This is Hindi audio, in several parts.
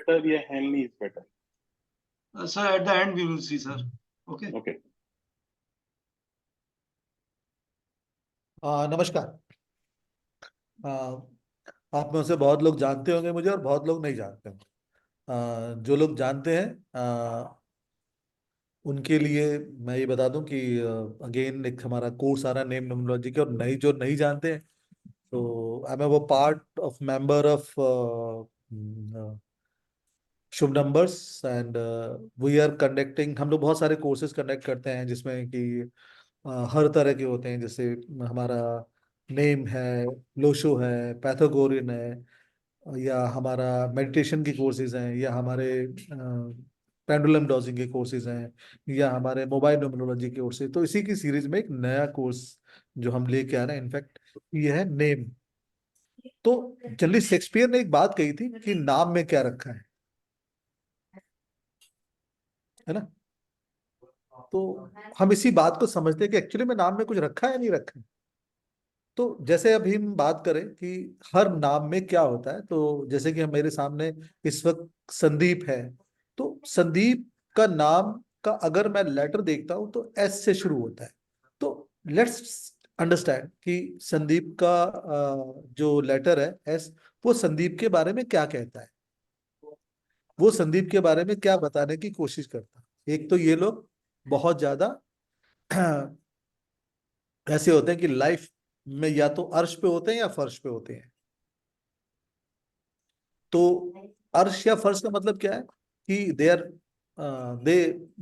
better या Henley is better? Sir, at the end we will see, sir. Okay. Okay. नमस्कार। आप में से बहुत लोग जानते होंगे मुझे और बहुत लोग नहीं जानते होंगे। जो लोग जानते हैं उनके लिए मैं ये बता दूं कि अगेन एक हमारा कोर्स आ रहा है नेम न्यूमरोलॉजी के, और जो नहीं जानते हैं तो आई एम वो part of member of Shubh numbers and we are conducting. हम लोग बहुत सारे कोर्सेज कंडक्ट करते हैं जिसमें कि हर तरह के होते हैं, जैसे हमारा नेम है, लोशो है, पैथागोरियन है, या हमारा मेडिटेशन की कोर्सेज हैं, या हमारे पेंडुलम डॉजिंग के कोर्सेज हैं, या हमारे मोबाइल न्यूमरोलॉजी के कोर्सेज। तो इसी की सीरीज में एक नया कोर्स जो हम लेके आ रहे हैं इनफैक्ट ये है नेम। तो जनरली शेक्सपियर ने एक बात कही थी कि नाम में क्या रखा है ना। तो हम इसी बात को समझते हैं कि एक्चुअली में नाम में कुछ रखा है या नहीं रखा है। तो जैसे अभी हम बात करें कि हर नाम में क्या होता है, तो जैसे कि हम मेरे सामने इस वक्त संदीप है, तो संदीप का नाम का अगर मैं लेटर देखता हूं तो एस से शुरू होता है। तो लेट्स अंडरस्टैंड कि संदीप का जो लेटर है एस, वो संदीप के बारे में क्या कहता है, वो संदीप के बारे में क्या बताने की कोशिश करता है। एक तो ये लोग बहुत ज्यादा ऐसे होते हैं कि लाइफ में या तो अर्श पे होते हैं या फर्श पे होते हैं। तो अर्श या फर्श का मतलब क्या है कि दे आर दे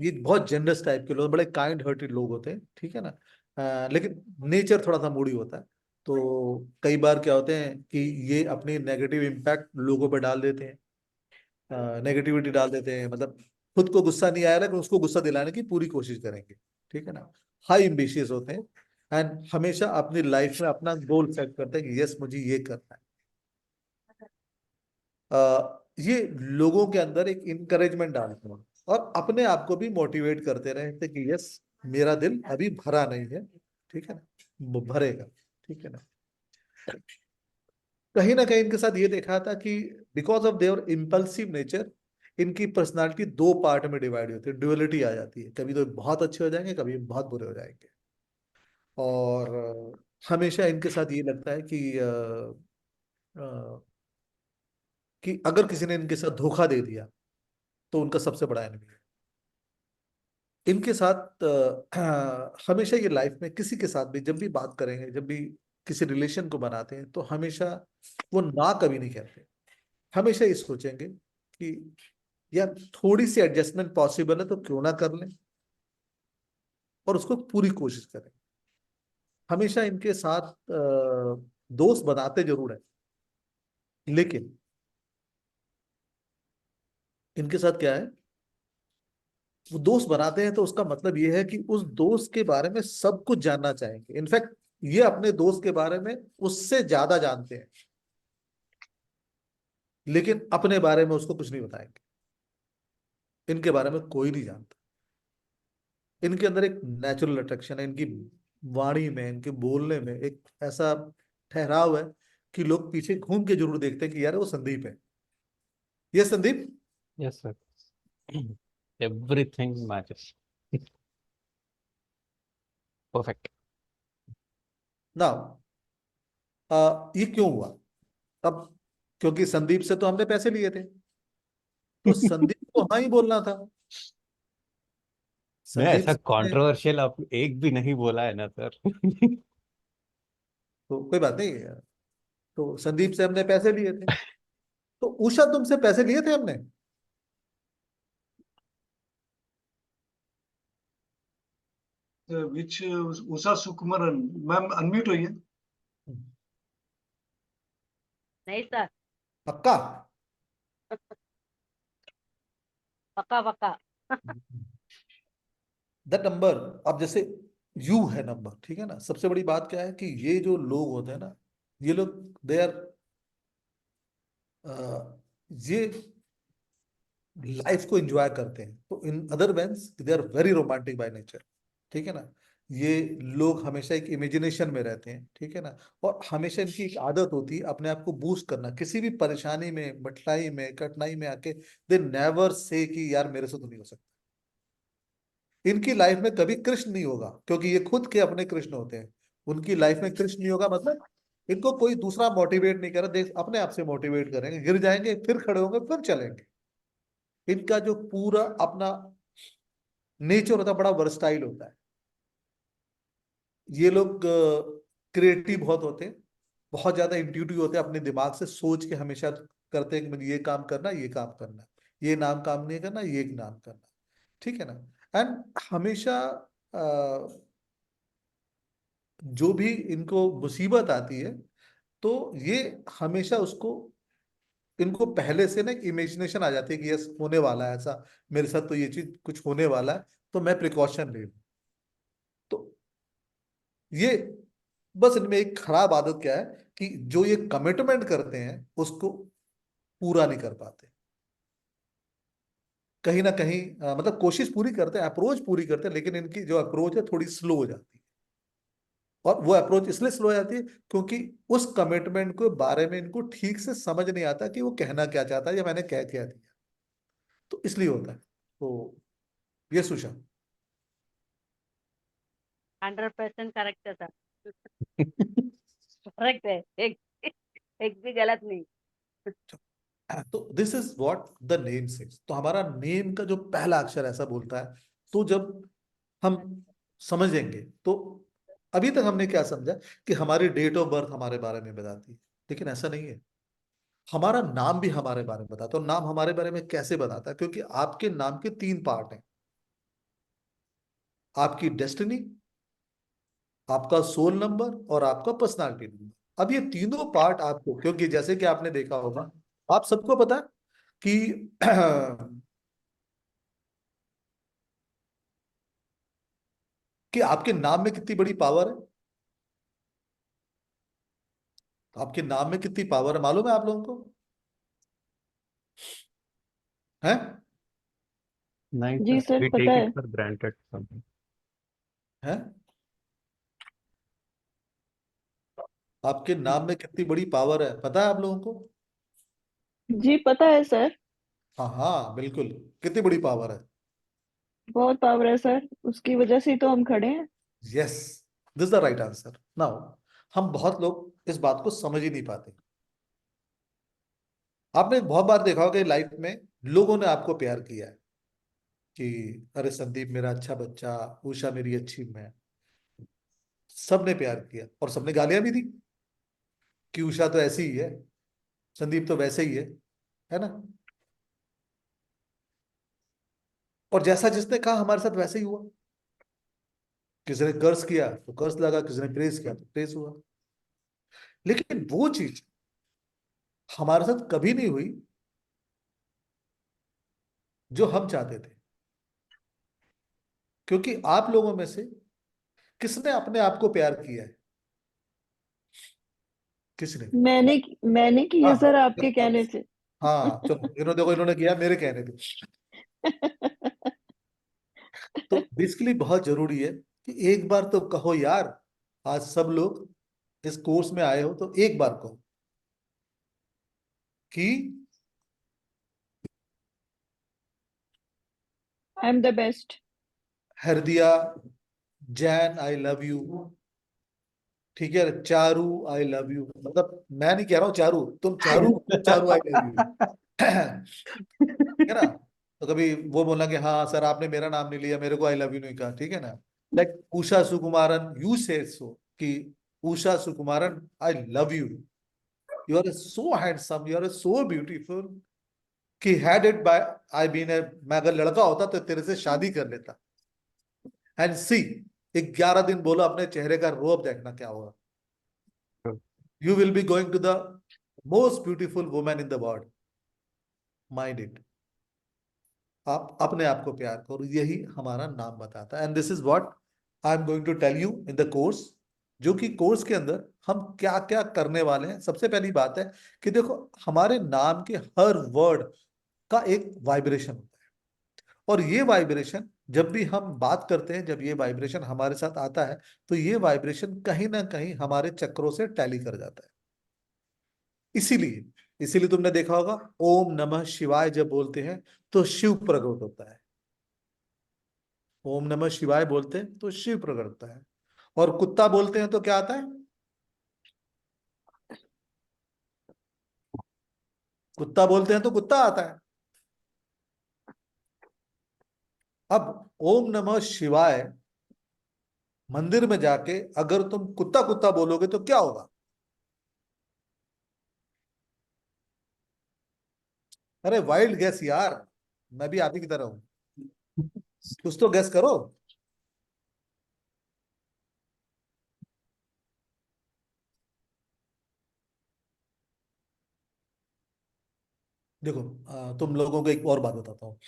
ये बहुत जेनरस टाइप के लोग, बड़े काइंड हार्टेड लोग होते हैं, ठीक है ना। लेकिन नेचर थोड़ा सा मूडी होता है। तो कई बार क्या होते हैं कि ये अपनी नेगेटिव इम्पैक्ट लोगों पे डाल देते हैं, नेगेटिविटी डाल देते हैं। मतलब खुद को गुस्सा नहीं आया लेकिन उसको गुस्सा दिलाने की पूरी कोशिश करेंगे, ठीक है ना। हाई एम्बिशियस होते हैं एंड हमेशा अपनी लाइफ में अपना गोल सेट करते हैं कि यस मुझे ये करना है। ये लोगों के अंदर एक इनकरेजमेंट डालते हैं और अपने आप को भी मोटिवेट करते रहते कि यस मेरा दिल अभी भरा नहीं है, ठीक है ना, वो भरेगा, ठीक है ना। कहीं ना कहीं इनके साथ ये देखा था कि because of their impulsive nature इनकी पर्सनालिटी दो पार्ट में डिवाइड होती है, ड्युअलिटी आ जाती है। कभी तो बहुत अच्छे हो जाएंगे, कभी बहुत बुरे हो जाएंगे। और हमेशा इनके साथ ये लगता है कि अगर किसी ने इनके साथ धोखा दे दिया तो उनका सबसे बड़ा एनिमी है। इनके साथ हमेशा ये लाइफ में किसी के साथ भी जब भी बात करेंगे, जब भी किसी रिलेशन को बनाते हैं तो हमेशा वो ना कभी नहीं कहते। हमेशा ये सोचेंगे कि यार थोड़ी सी एडजस्टमेंट पॉसिबल है तो क्यों ना कर लें, और उसको पूरी कोशिश करें। हमेशा इनके साथ दोस्त बनाते जरूर है, लेकिन इनके साथ क्या है, वो दोस्त बनाते हैं तो उसका मतलब ये है कि उस दोस्त के बारे में सब कुछ जानना चाहेंगे। इनफैक्ट ये अपने दोस्त के बारे में उससे ज्यादा जानते हैं, लेकिन अपने बारे में उसको कुछ नहीं बताएंगे। इनके बारे में कोई नहीं जानता। इनके अंदर एक नेचुरल अट्रैक्शन है, इनकी वाणी में, इनके बोलने में एक ऐसा ठहराव है कि लोग पीछे घूम के जरूर देखते हैं कि यार वो संदीप है। ये Sandeep. Yes, sir. Everything matches. Perfect. Now ये क्यों हुआ? अब क्योंकि संदीप से तो हमने पैसे लिए थे, तो संदीप को हाँ ही बोलना था। मैं संदीप ऐसा से कंट्रोवर्शियल आप एक भी नहीं बोला है ना सर। तो कोई बात नहीं है। तो संदीप से हमने पैसे लिए थे, तो उषा तुमसे पैसे लिए थे हमने? Which Usha Sukumaran ma'am unmute हुई है। नहीं सर, पक्का? पक्का पक्का। द नंबर, अब जैसे यू है नंबर, ठीक है ना। सबसे बड़ी बात क्या है कि ये जो लोग होते हैं ना, ये लोग दे आर ये लाइफ को एंजॉय करते हैं। तो in other veins they are very romantic by nature, ठीक है ना। ये लोग हमेशा एक इमेजिनेशन में रहते हैं, ठीक है ना। और हमेशा इनकी एक आदत होती है अपने आप को बूस्ट करना, किसी भी परेशानी में, मठलाई में, कठिनाई में आके दे नेवर से कि यार मेरे से तो नहीं हो सकता। इनकी लाइफ में कभी कृष्ण नहीं होगा, क्योंकि ये खुद के अपने कृष्ण होते हैं। उनकी लाइफ में कृष्ण नहीं होगा, मतलब इनको कोई दूसरा मोटिवेट नहीं कर रहा, देख अपने आप से मोटिवेट करेंगे, गिर जाएंगे फिर खड़े होंगे फिर चलेंगे। इनका जो पूरा अपना नेचर होता है बड़ा वर्सटाइल होता है। ये लोग क्रिएटिव बहुत होते हैं, बहुत ज्यादा इंट्यूटिव होते हैं, अपने दिमाग से सोच के हमेशा करते हैं कि मुझे ये काम करना, ये काम करना, ये नाम काम नहीं करना, ये नाम करना, ठीक है ना। एंड हमेशा जो भी इनको मुसीबत आती है तो ये हमेशा उसको, इनको पहले से ना इमेजिनेशन आ जाती है कि यस होने वाला है ऐसा, मेरे साथ तो ये चीज कुछ होने वाला है, तो मैं प्रिकॉशन ले लूं। तो ये बस इनमें एक खराब आदत क्या है कि जो ये कमिटमेंट करते हैं उसको पूरा नहीं कर पाते। कहीं ना कहीं मतलब कोशिश पूरी करते हैं, अप्रोच पूरी करते हैं, लेकिन इनकी जो अप्रोच है थोड़ी स्लो हो जाती है। और वो अप्रोच इसलिए स्लो हो जाती है क्योंकि उस कमिटमेंट के बारे में इनको ठीक से समझ नहीं आता कि वो कहना क्या चाहता है या मैंने क्या क्या दिया, तो इसलिए होता है। तो ये सुशांत। 100% करेक्ट है सर। करेक्ट है, एक एक भी गलत नहीं। तो this is what the name says. तो हमारा नेम का जो पहला अक्षर ऐसा बोलता है, तो जब हम समझेंगे तो अभी तक हमने क्या समझा कि हमारी डेट ऑफ बर्थ हमारे बारे में बताती है, लेकिन ऐसा नहीं है। हमारा नाम भी हमारे बारे में बताता है। और नाम हमारे बारे में कैसे बताता है? क्योंकि आपके नाम के 3 पार्ट हैं, आपकी डेस्टिनी, आपका सोल नंबर और आपका पर्सनालिटी नंबर। अब ये तीनों पार्ट आपको, क्योंकि जैसे कि आपने देखा होगा, आप सबको पता है कि कि आपके नाम में कितनी बड़ी पावर है। आपके नाम में कितनी पावर है मालूम है आप लोगों को? है? नहीं जी सर, सर वी पता टेक है। It for granted something. है? आपके नाम में कितनी बड़ी पावर है पता है आप लोगों को? जी पता है सर। हाँ हाँ बिल्कुल। कितनी बड़ी पावर है? बहुत पावर है सर, उसकी वजह से ही तो हम खड़े हैं। Yes, this the right answer. Now हम बहुत लोग इस बात को समझ ही नहीं पाते। आपने बहुत बार देखा होगा लाइफ में लोगों ने आपको प्यार किया है कि अरे संदीप मेरा अच्छा बच्चा, उषा मेरी अच्छी मैं। सबने प्यार किया और सबने गालियां भी दी कि उषा तो ऐसी ही है, संदीप तो वैसे ही है ना। और जैसा जिसने कहा हमारे साथ वैसे ही हुआ। किसी ने कर्ज किया तो कर्ज लगा, किसी ने प्रेस किया तो प्रेस हुआ। लेकिन वो चीज हमारे साथ कभी नहीं हुई जो हम चाहते थे। क्योंकि आप लोगों में से किसने अपने आप को प्यार किया है? किसने? मैंने की है हाँ सर आपके कहने से। हाँ चलो, इन्होंने देखो इन्होंने किया मेरे कहने पे। तो बेसिकली बहुत जरूरी है कि एक बार तो कहो यार, आज सब लोग इस कोर्स में आए हो तो एक बार कहो कि I am the best. Hardiya, Jain I love you, ठीक है, चारू आई लव यू। मतलब मैं नहीं कह रहा हूँ चारू, तुम चारू, चारू आई लव यू। है ना। तो कभी वो बोलना कि हाँ सर आपने मेरा नाम नहीं लिया, मेरे को आई लव यू नहीं कहा, ठीक है ना। Like Usha Sukumaran you say so कि Usha Sukumaran I love you, you are so handsome, you are so beautiful कि had it by I been a, मैं अगर लड़का होता तो तेरे से शादी कर लेता। एंड सी 11 दिन बोलो अपने चेहरे का रोब देखना क्या होगा। You will be going to the most beautiful women in the world, mind it. आप अपने आप को प्यार करो, यही हमारा नाम बताता है। And this is what I am going to tell you in the course. जो कि कोर्स के अंदर हम क्या क्या करने वाले हैं। सबसे पहली बात है कि देखो हमारे नाम के हर वर्ड का एक वाइब्रेशन होता है। और ये वाइब्रेशन जब भी हम बात करते हैं, जब ये वाइब्रेशन हमारे साथ आता है, तो ये वाइब्रेशन कहीं ना कहीं हमारे चक्रों से टैली कर जाता है। इसीलिए इसीलिए तुमने देखा होगा, ओम नमः शिवाय जब बोलते हैं तो शिव प्रकट होता है। ओम नमः शिवाय बोलते हैं तो शिव प्रकट होता है। और कुत्ता बोलते हैं तो क्या आता है? कुत्ता बोलते हैं तो कुत्ता आता है। अब ओम नमः शिवाय मंदिर में जाके अगर तुम कुत्ता कुत्ता बोलोगे तो क्या होगा? अरे वाइल्ड गैस यार, मैं भी आप ही की तरह हूं, कुछ तो गैस करो। देखो, तुम लोगों को एक और बात बताता हूँ।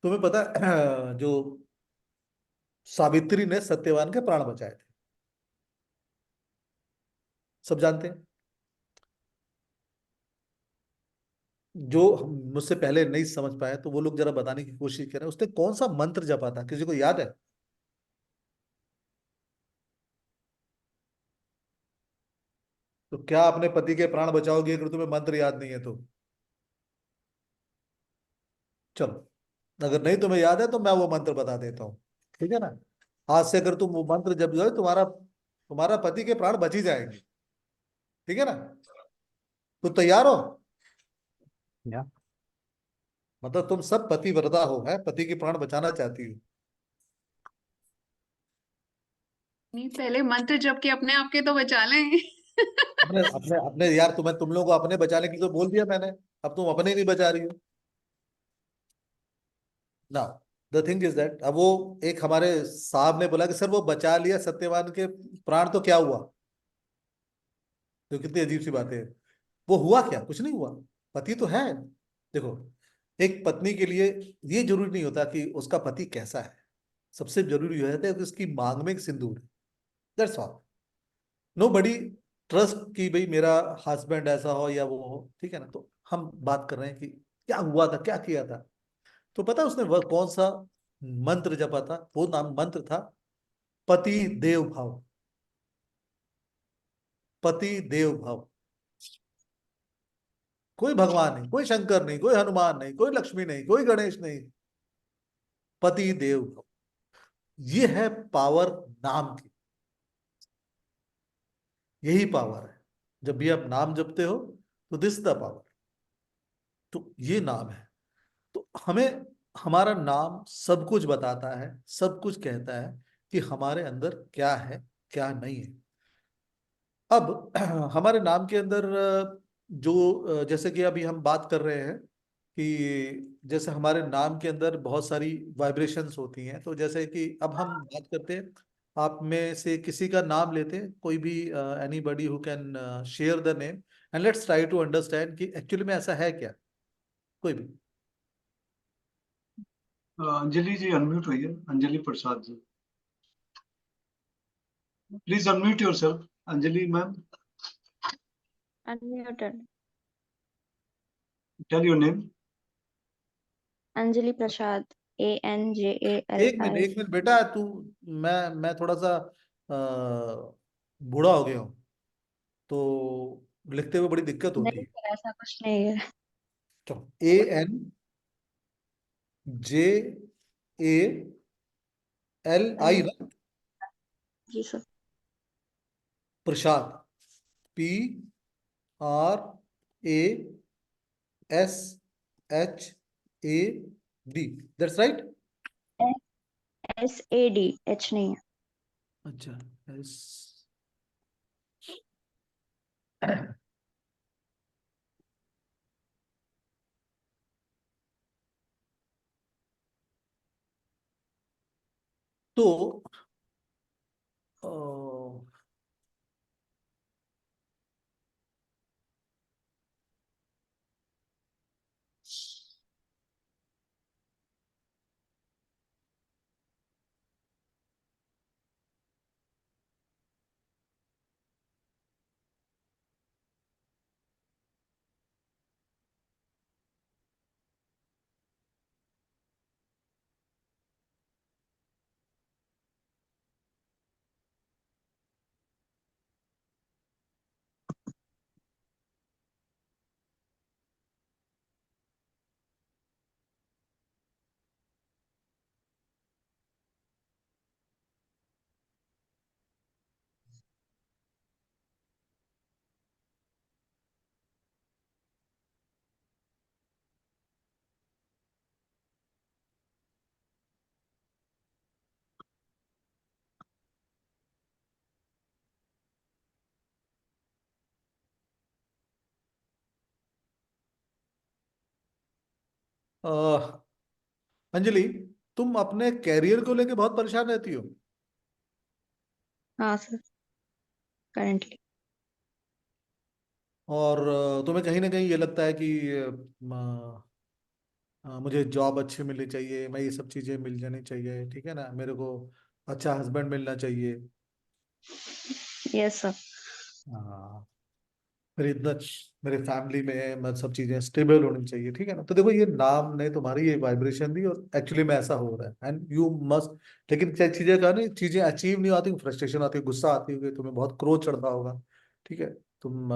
तुम्हें पता है जो सावित्री ने सत्यवान के प्राण बचाए थे, सब जानते हैं। जो हम मुझसे पहले नहीं समझ पाए तो वो लोग जरा बताने की कोशिश करें, उसने कौन सा मंत्र जपा था, किसी को याद है? तो क्या अपने पति के प्राण बचाओगे अगर तुम्हें मंत्र याद नहीं है तो? चलो, अगर नहीं तुम्हें याद है तो मैं वो मंत्र बता देता हूँ, ठीक है ना? आज से अगर तुम वो मंत्र जप जाओ, तुम्हारा तुम्हारा पति के प्राण बच ही जाएंगे, ठीक है ना? तो तैयार हो? या मतलब तुम सब पतिव्रता हो, है, पति के प्राण बचाना चाहती हो। नहीं, पहले मंत्र जप के अपने आप के तो बचा लें। अपने अपने अपने यार, तुम्हें तुम लोगों को अपने बचाने के लिए तो बोल दिया मैंने, अब तुम अपने ही नहीं बचा रही हो ना। द थिंग इज दैट, अब वो एक हमारे साहब ने बोला कि सर वो बचा लिया सत्यवान के प्राण तो क्या हुआ? तो कितनी अजीब सी बात है। वो हुआ क्या? कुछ नहीं हुआ, पति तो है। देखो, एक पत्नी के लिए ये जरूरी नहीं होता कि उसका पति कैसा है, सबसे जरूरी यह है कि उसकी मांग में एक सिंदूर है। That's all. Nobody trust कि भाई मेरा हस्बैंड ऐसा हो या वो हो, ठीक है ना? तो हम बात कर रहे हैं कि क्या हुआ था, क्या किया था। तो पता है उसने वह कौन सा मंत्र जपा था? वो नाम मंत्र था पति देव भव। पति देव भव। कोई भगवान नहीं, कोई शंकर नहीं, कोई हनुमान नहीं, कोई लक्ष्मी नहीं, कोई गणेश नहीं, पति देव भव। ये है पावर नाम की, यही पावर है। जब भी आप नाम जपते हो तो दिस द पावर। तो ये नाम है। तो हमें हमारा नाम सब कुछ बताता है, सब कुछ कहता है कि हमारे अंदर क्या है, क्या नहीं है। अब हमारे नाम के अंदर जो जैसे कि अभी हम बात कर रहे हैं कि जैसे हमारे नाम के अंदर बहुत सारी वाइब्रेशंस होती हैं, तो जैसे कि अब हम बात करते हैं, आप में से किसी का नाम लेते हैं, कोई भी anybody who can share the name, and let's try to understand कि एक्चुअली में ऐसा है क्या। कोई भी। अंजलि जी अनम्यूट होइए, Anjali Prasad ji, please unmute yourself. Anjali ma'am, unmuted. Tell your name. Anjali Prasad, ANJALI। एक मिनट बेटा, तू, मैं थोड़ा सा बूढ़ा हो गया हूँ, तो लिखते हुए बड़ी दिक्कत होती नहीं है। सर, ऐसा कुछ नहीं है। चलो, ANJALI ना? जी sir. Prasad, PRASHAD, that's right. SADH नहीं है। अच्छा, एस। तो अ, अंजलि, तुम अपने कैरियर को लेके बहुत परेशान रहती हो। हाँ सर, करेंटली। और तुम्हें कहीं ना कहीं ये लगता है कि मुझे जॉब अच्छी मिलनी चाहिए, मैं ये सब चीजें मिल जानी चाहिए, ठीक है ना, मेरे को अच्छा हस्बैंड मिलना चाहिए। Yes sir. हाँ, मेरी इतना मेरे फैमिली में मैं सब चीजें स्टेबल होनी चाहिए, ठीक है ना। तो देखो, ये नाम ने तुम्हारी ये वाइब्रेशन दी और एक्चुअली में ऐसा हो रहा है, एंड यू मस्ट। लेकिन क्या चीजें का नहीं, चीजें अचीव नहीं आती, फ्रस्ट्रेशन आती है, गुस्सा आती होगी, तुम्हें बहुत क्रोध चढ़ता होगा, ठीक है। तुम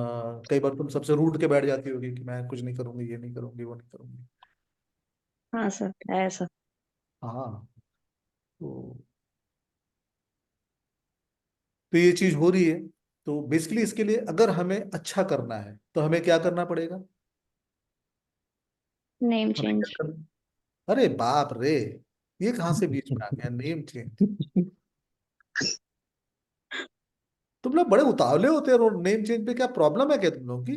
कई बार तुम सबसे रूठ के बैठ जाती होगी कि मैं कुछ नहीं करूंगी, ये नहीं करूंगी, वो नहीं करूंगी। हाँ सर, है सर। हाँ। तो ये चीज हो रही है। तो बेसिकली इसके लिए अगर हमें अच्छा करना है तो हमें क्या करना पड़ेगा? नेम हमें क्या चेंज। करना? अरे बाप रे, ये कहाँ से बीच में आ गया नेम चेंज? तुम लोग बड़े उतावले होते हो नेम चेंज पे, क्या प्रॉब्लम है क्या तुम लोग की?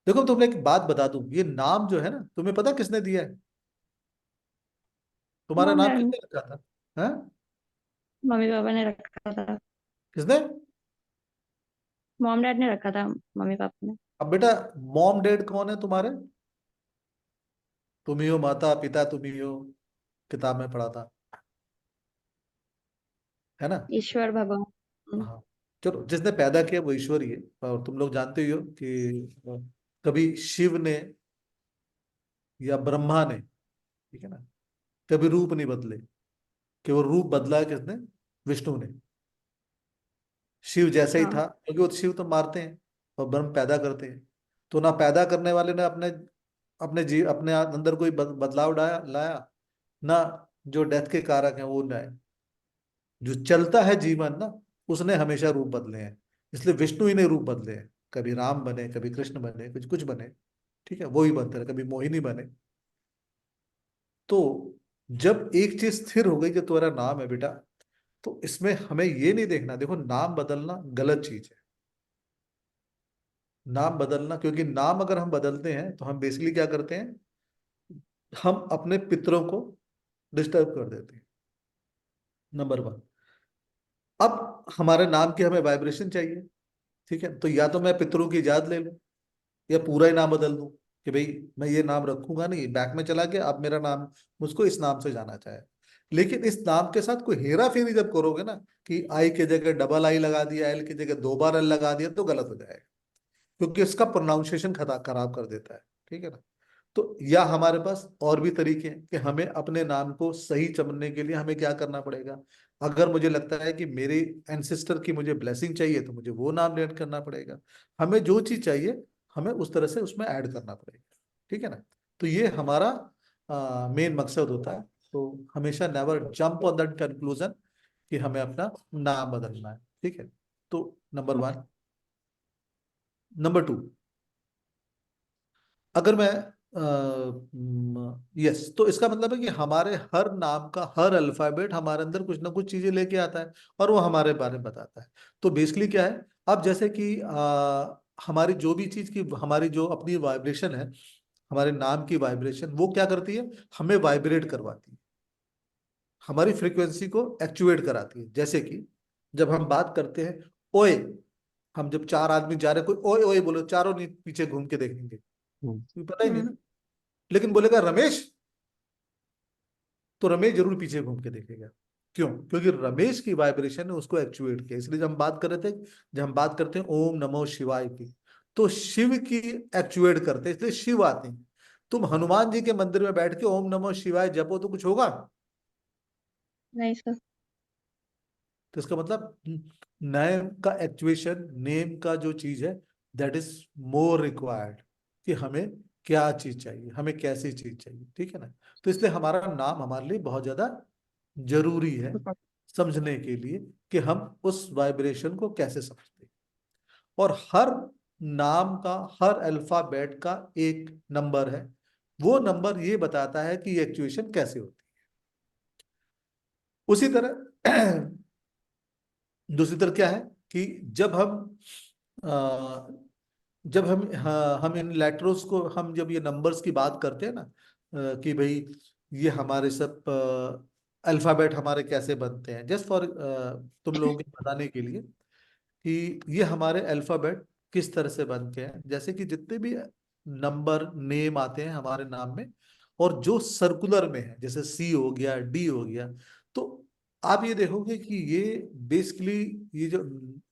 देखो, तुम्हें एक बात बता दूं, ये नाम जो है ना, तुम्हें पता किसने दिया है? तुम्हारा मॉम नाम डैड, किसने रखा था? हाँ? मम्मी पापा ने रखा था। किसने? मॉम डैड ने रखा था, मम्मी पापा ने। अब बेटा, मॉम डैड कौन है तुम्हारे? तुम ही हो, माता पिता तुम ही हो, किताब में पढ़ा था, है ना। ईश्वर भगवान। हाँ, चलो, जिसने पैदा किया वो ईश्वर ही है। और तुम लोग जानते ही हो कि कभी शिव ने या ब्रह्मा ने, ठीक है ना, कभी रूप नहीं बदले। केवल रूप बदला है किसने? विष्णु ने। शिव जैसा ही हाँ। था, क्योंकि वो शिव तो मारते हैं और ब्रह्म पैदा करते हैं। तो ना पैदा करने वाले ने अपने अपने अंदर कोई बदलाव लाया, ना जो डेथ के कारक हैं वो लाए। जो चलता है जीवन ना, उसने हमेशा रूप बदले हैं। इसलिए विष्णु ही ने रूप बदले हैं, कभी राम बने, कभी कृष्ण बने, कुछ कुछ बने, ठीक है, वो ही बनते रहे, कभी मोहिनी बने। तो जब एक चीज स्थिर हो गई, जो तुम्हारा नाम है बेटा, तो इसमें हमें ये नहीं देखना, देखो नाम बदलना गलत चीज है। नाम बदलना, क्योंकि नाम अगर हम बदलते हैं तो हम बेसिकली क्या करते हैं, हम अपने पितरों को डिस्टर्ब कर देते हैं, नंबर वन। अब हमारे नाम की हमें वाइब्रेशन चाहिए, ठीक है, तो या तो मैं पितरों की इजाजत ले लूं, या पूरा ही नाम बदल दूं कि भाई मैं ये नाम रखूंगा नहीं, बैक में चला गया, अब मेरा नाम, मुझको इस नाम से जाना चाहे। लेकिन इस नाम के साथ कोई हेरा फेरी जब करोगे ना, कि आई की जगह डबल आई लगा दिया, एल की जगह दो बार एल लगा दिया, तो गलत हो जाएगा, क्योंकि इसका प्रोनाउंसिएशन खराब कर देता है, ठीक है ना। तो या हमारे पास और भी तरीके हैं कि हमें अपने नाम को सही चुनने के लिए हमें क्या करना पड़ेगा। अगर मुझे लगता है कि मेरे एंसेस्टर की मुझे ब्लेसिंग चाहिए, तो मुझे वो नाम ऐड करना पड़ेगा। हमें जो चीज चाहिए, हमें उस तरह से उसमें ऐड करना पड़ेगा, ठीक है ना। तो ये हमारा मेन मकसद होता है। तो हमेशा never jump on that conclusion कि हमें अपना नाम बदलना है, ठीक है। तो नंबर वन। नंबर टू, अगर मैं यस, तो इसका मतलब है कि हमारे हर नाम का हर अल्फाबेट हमारे अंदर कुछ ना कुछ चीजें लेके आता है, और वो हमारे बारे में बताता है। तो बेसिकली क्या है, अब जैसे कि हमारी जो भी चीज की, हमारी जो अपनी वाइब्रेशन है, हमारे नाम की वाइब्रेशन वो क्या करती है, हमें वाइब्रेट करवाती है, हमारी फ्रीक्वेंसी को एक्चुएट कराती है। जैसे कि जब हम बात करते हैं ओए, हम जब चार आदमी जा रहे हैं, कोई ओए ओए बोलो, चारों नहीं पीछे घूम के देखेंगे, कोई पता ही नहीं हम्म। ना। लेकिन बोलेगा रमेश, तो रमेश जरूर पीछे घूम के देखेगा। क्यों? क्योंकि रमेश की वाइब्रेशन ने उसको एक्चुएट किया। इसलिए जब हम बात कर रहे थे, जब हम बात करते हैं ओम नमो शिवाय की, तो शिव की एक्चुएट करते हैं, इसलिए शिव आते हैं। तुम हनुमान जी के मंदिर में बैठ के ओम नमो शिवाय जपो तो कुछ होगा? नहीं सर। तो इसका मतलब नेम का एक्चुएशन, नेम का जो चीज है, दैट इज मोर रिक्वायर्ड, कि हमें क्या चीज चाहिए, हमें कैसी चीज चाहिए, ठीक है ना। तो इसलिए हमारा नाम हमारे लिए बहुत ज्यादा जरूरी है, समझने के लिए कि हम उस वाइब्रेशन को कैसे समझते हैं। और हर नाम का, हर अल्फाबेट का एक नंबर है, वो नंबर ये बताता है कि एक्चुएशन कैसे होती है। उसी तरह दूसरी तरफ क्या है कि जब हम जब हम, हाँ, हम इन लेटर्स को, हम जब ये नंबर्स की बात करते हैं ना, कि भाई ये हमारे सब अल्फाबेट हमारे कैसे बनते हैं, जस्ट फॉर तुम लोगों के बताने के लिए कि ये हमारे अल्फाबेट किस तरह से बनते हैं। जैसे कि जितने भी नंबर नेम आते हैं हमारे नाम में, और जो सर्कुलर में है, जैसे सी हो गया, डी हो गया, तो आप ये देखोगे कि ये बेसिकली, ये जो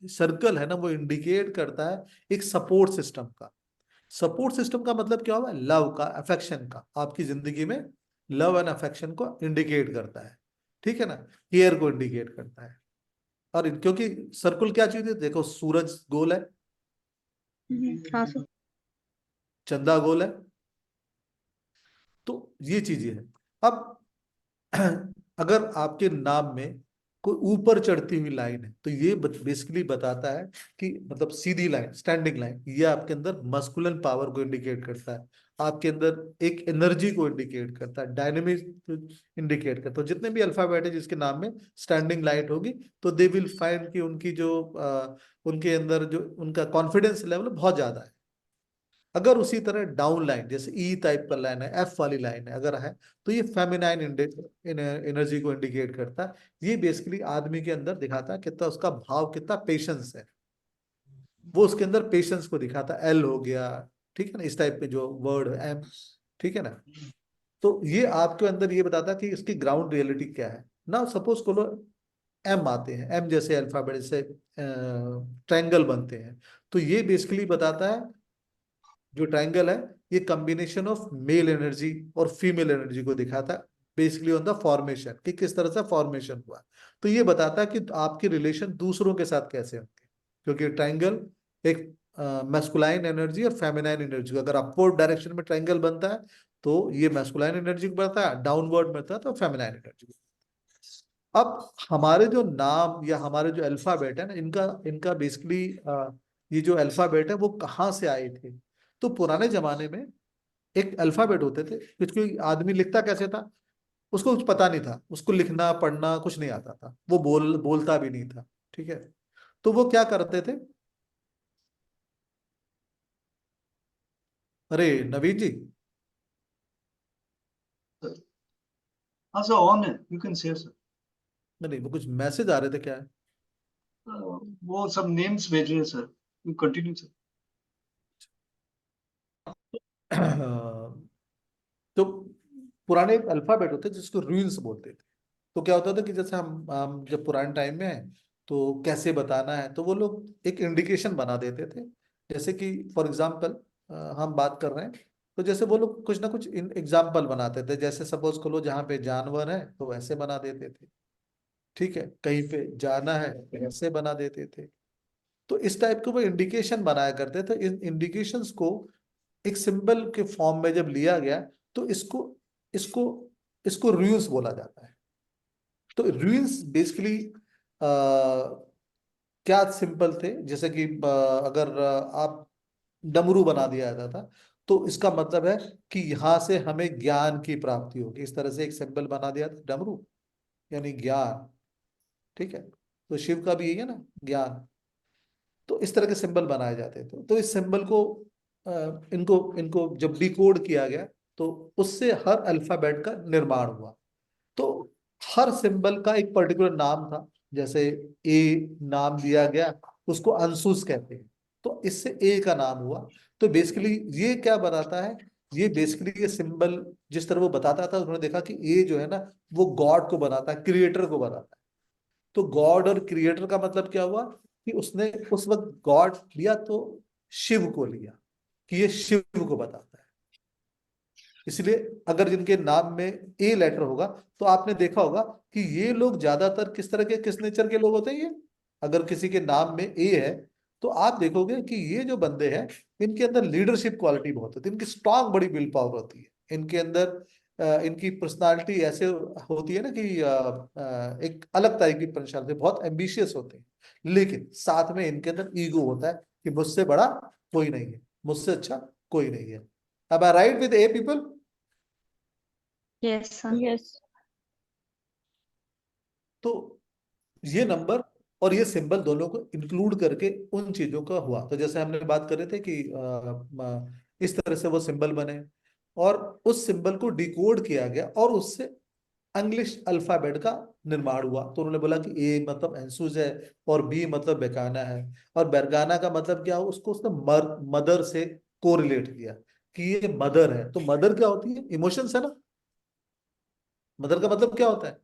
सर्कल है ना, वो इंडिकेट करता है एक सपोर्ट सिस्टम का। सपोर्ट सिस्टम का मतलब क्या हुआ? लव का, अफेक्शन का। आपकी जिंदगी में लव एंड अफेक्शन को इंडिकेट करता है, ठीक है ना, केयर को इंडिकेट करता है। और क्योंकि सर्कुल क्या चीज है, देखो सूरज गोल है, हाँ सर। चंदा गोल है, तो ये चीजें है। अब अगर आपके नाम में कोई ऊपर चढ़ती हुई लाइन है, तो ये बेसिकली बताता है कि मतलब सीधी लाइन, स्टैंडिंग लाइन, ये आपके अंदर मस्कुलिन पावर को इंडिकेट करता है, आपके अंदर एक एनर्जी को इंडिकेट करता है, डायनेमिक इंडिकेट करता है। तो जितने भी अल्फाबेट है जिसके नाम में स्टैंडिंग लाइट होगी, तो दे विल फाइंड कि उनकी जो उनके अंदर जो उनका कॉन्फिडेंस लेवल बहुत ज्यादा है। अगर उसी तरह डाउन लाइन, जैसे ई टाइप का लाइन है, एफ वाली लाइन है अगर है, तो ये फेमिनाइन एनर्जी को इंडिकेट करता है। ये बेसिकली आदमी के अंदर दिखाता है कितना उसका भाव, कितना पेशेंस है, वो उसके अंदर पेशेंस को दिखाता है। एल हो गया, ठीक है ना, इस टाइप के जो वर्ड, एम, ठीक है ना। तो ये आपके अंदर ये बताता है कि इसकी ग्राउंड रियलिटी क्या है ना। सपोज करो एम आते हैं, एम जैसे अल्फाबेट से ट्रायंगल बनते हैं, तो ये बेसिकली बताता है, जो ट्रायंगल है, ये कॉम्बिनेशन ऑफ मेल एनर्जी और फीमेल एनर्जी को दिखाता है, बेसिकली ऑन द फॉर्मेशन, कि किस तरह से फॉर्मेशन हुआ। तो ये बताता है कि आपके रिलेशन दूसरों के साथ कैसे होंगे, क्योंकि ट्रायंगल एक मैस्कुलाइन एनर्जी और फेमिनाइन एनर्जी, अगर अपवर्ड डायरेक्शन में ट्रायंगल बनता है तो ये मैस्कुलाइन एनर्जी को बताता है, डाउनवर्ड में बनता है तो फेमिनाइन एनर्जी को। अब हमारे जो नाम या हमारे जो अल्फाबेट है ना, इनका इनका बेसिकली ये जो अल्फाबेट है वो कहाँ से आए थे। तो पुराने जमाने में एक अल्फाबेट होते थे, क्योंकि आदमी लिखता कैसे था, उसको कुछ पता नहीं था, उसको लिखना पढ़ना कुछ नहीं आता था, वो बोलता भी नहीं था, ठीक है। तो वो क्या करते थे, अरे नवीन जी, हाँ सर, ऑन है, यू कैन से सर। नहीं वो कुछ मैसेज आ रहे थे, क्या है? वो सब नेम्स भेज रहे हैं सर, यू कंटिन्यू सर। तो पुराने एक अल्फाबेट होते जिसको रूइंस बोलते थे। तो क्या होता था कि जैसे हम जब पुराने टाइम में है, तो कैसे बताना है, तो वो लोग एक इंडिकेशन बना देते थे। जैसे कि फॉर एग्जांपल हम बात कर रहे हैं, तो जैसे वो लोग कुछ ना कुछ एग्जाम्पल बनाते थे, जैसे सपोज करो जहाँ पे जानवर है तो वैसे बना देते थे, ठीक है, कहीं पे जाना है तो ऐसे बना देते थे। तो इस टाइप के वो इंडिकेशन बनाया करते थे। इन इंडिकेशंस को एक सिंबल के फॉर्म में जब लिया गया, तो इसको इसको इसको रूइंस बोला जाता है। तो रूइंस बेसिकली क्या सिंपल थे, जैसे कि अगर आप डमरू बना दिया जाता था, तो इसका मतलब है कि यहाँ से हमें ज्ञान की प्राप्ति होगी, इस तरह से एक सिंबल बना दिया था डमरू, यानी ज्ञान, ठीक है। तो शिव का भी यही है ना, ज्ञान। तो इस तरह के सिंबल बनाए जाते थे। तो इस सिंबल को अ, इनको इनको जब डिकोड किया गया, तो उससे हर अल्फाबेट का निर्माण हुआ। तो हर सिंबल का एक पर्टिकुलर नाम था, जैसे ए नाम दिया गया, उसको अंशुस कहते हैं, तो इससे ए का नाम हुआ। तो बेसिकली ये क्या बताता है, ये बेसिकली ये सिंबल जिस तरह वो बताता था, उन्होंने देखा कि ए जो है ना, वो गॉड को बनाता है, क्रिएटर को बनाता है। तो गॉड और क्रिएटर का मतलब क्या हुआ, कि उसने उस वक्त गॉड लिया तो शिव को लिया, कि ये शिव को बताता है। इसलिए अगर जिनके नाम में ए लेटर होगा, तो आपने देखा होगा कि ये लोग ज्यादातर किस तरह के, किस नेचर के लोग होते हैं ये। अगर किसी के नाम में ए है, तो आप देखोगे कि ये जो बंदे हैं, इनके अंदर लीडरशिप क्वालिटी बहुत होती है, इनकी स्ट्रांग बड़ी विल पावर होती है इनके अंदर। इनकी पर्सनालिटी ऐसे होती है ना कि एक अलग तरह की पर्सनालिटी, बहुत एम्बिशियस होते हैं, लेकिन साथ में इनके अंदर ईगो होता है कि मुझसे बड़ा कोई नहीं है, मुझसे अच्छा कोई नहीं है। अब I write with a people? Yes. तो ये नंबर और ये सिंबल दोनों को इंक्लूड करके उन चीजों का हुआ। तो जैसे हमने बात कर रहे थे कि इस तरह से वो सिंबल बने, और उस सिंबल को डिकोड किया गया और उससे इंग्लिश अल्फाबेट का निर्माण हुआ। तो उन्होंने बोला कि ए मतलब एंसुस है, और बी मतलब बेगाना है, और बेरगाना का मतलब क्या हो, उसको उसने मदर से कोरिलेट किया कि ये मदर है। तो मदर क्या होती है? इमोशंस है ना। मदर का मतलब क्या होता है?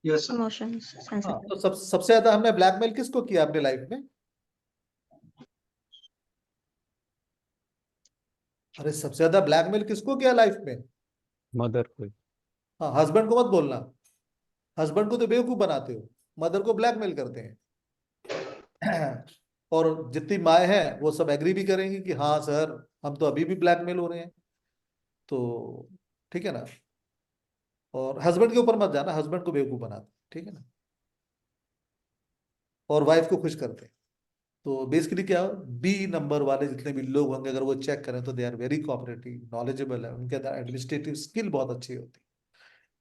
Yes sir. इमोशंस, हाँ, सेंसिटिव। तो सबसे ज्यादा हमने ब्लैकमेल किसको किया अपने लाइफ में? अरे सबसे ज्यादा ब्लैकमेल किसको किया लाइफ में? मदर को। हाँ, हस्बैंड को मत बोलना, हस्बैंड को तो बेवकूफ बनाते हो, मदर को ब्लैकमेल करते हैं। और जितनी माए हैं वो सब एग्री भी करेंगी कि हाँ सर, हम तो अभी भी ब्लैकमेल हो रहे हैं। तो ठीक है ना। और हस्बैंड के ऊपर मत जाना, हस्बैंड को बेवकूफ बनाते, ठीक है ना, और वाइफ को खुश करते हैं। तो बेसिकली क्या, बी नंबर वाले जितने भी लोग होंगे, अगर वो चेक करें तो they are very cooperative, knowledgeable है, उनके अंदर एडमिनिस्ट्रेटिव स्किल बहुत अच्छी होती है,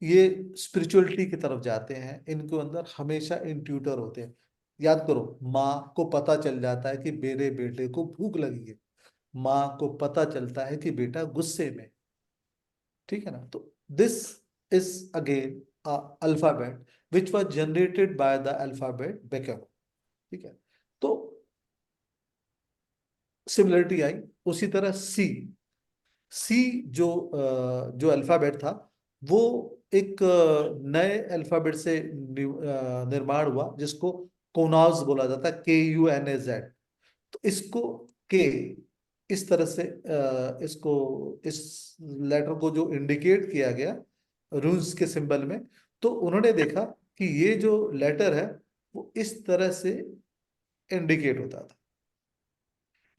ये स्पिरिचुअलिटी की तरफ जाते हैं, इनके अंदर हमेशा इंट्यूटर होते हैं। याद करो, माँ को पता चल जाता है कि मेरे बेटे को भूख लगी है, माँ को पता चलता है कि बेटा गुस्से में, ठीक है ना। तो this is again alphabet which was generated by the alphabet baker, ठीक है। तो सिमिलरिटी आई। उसी तरह सी, सी जो अल्फाबेट था, वो एक नए अल्फाबेट से निर्माण हुआ, जिसको कोनाज बोला जाता है, KUNAZ। तो इसको के इस तरह से इसको, इस लेटर को जो इंडिकेट किया गया रून्स के सिंबल में, तो उन्होंने देखा कि ये जो लेटर है वो इस तरह से इंडिकेट होता था।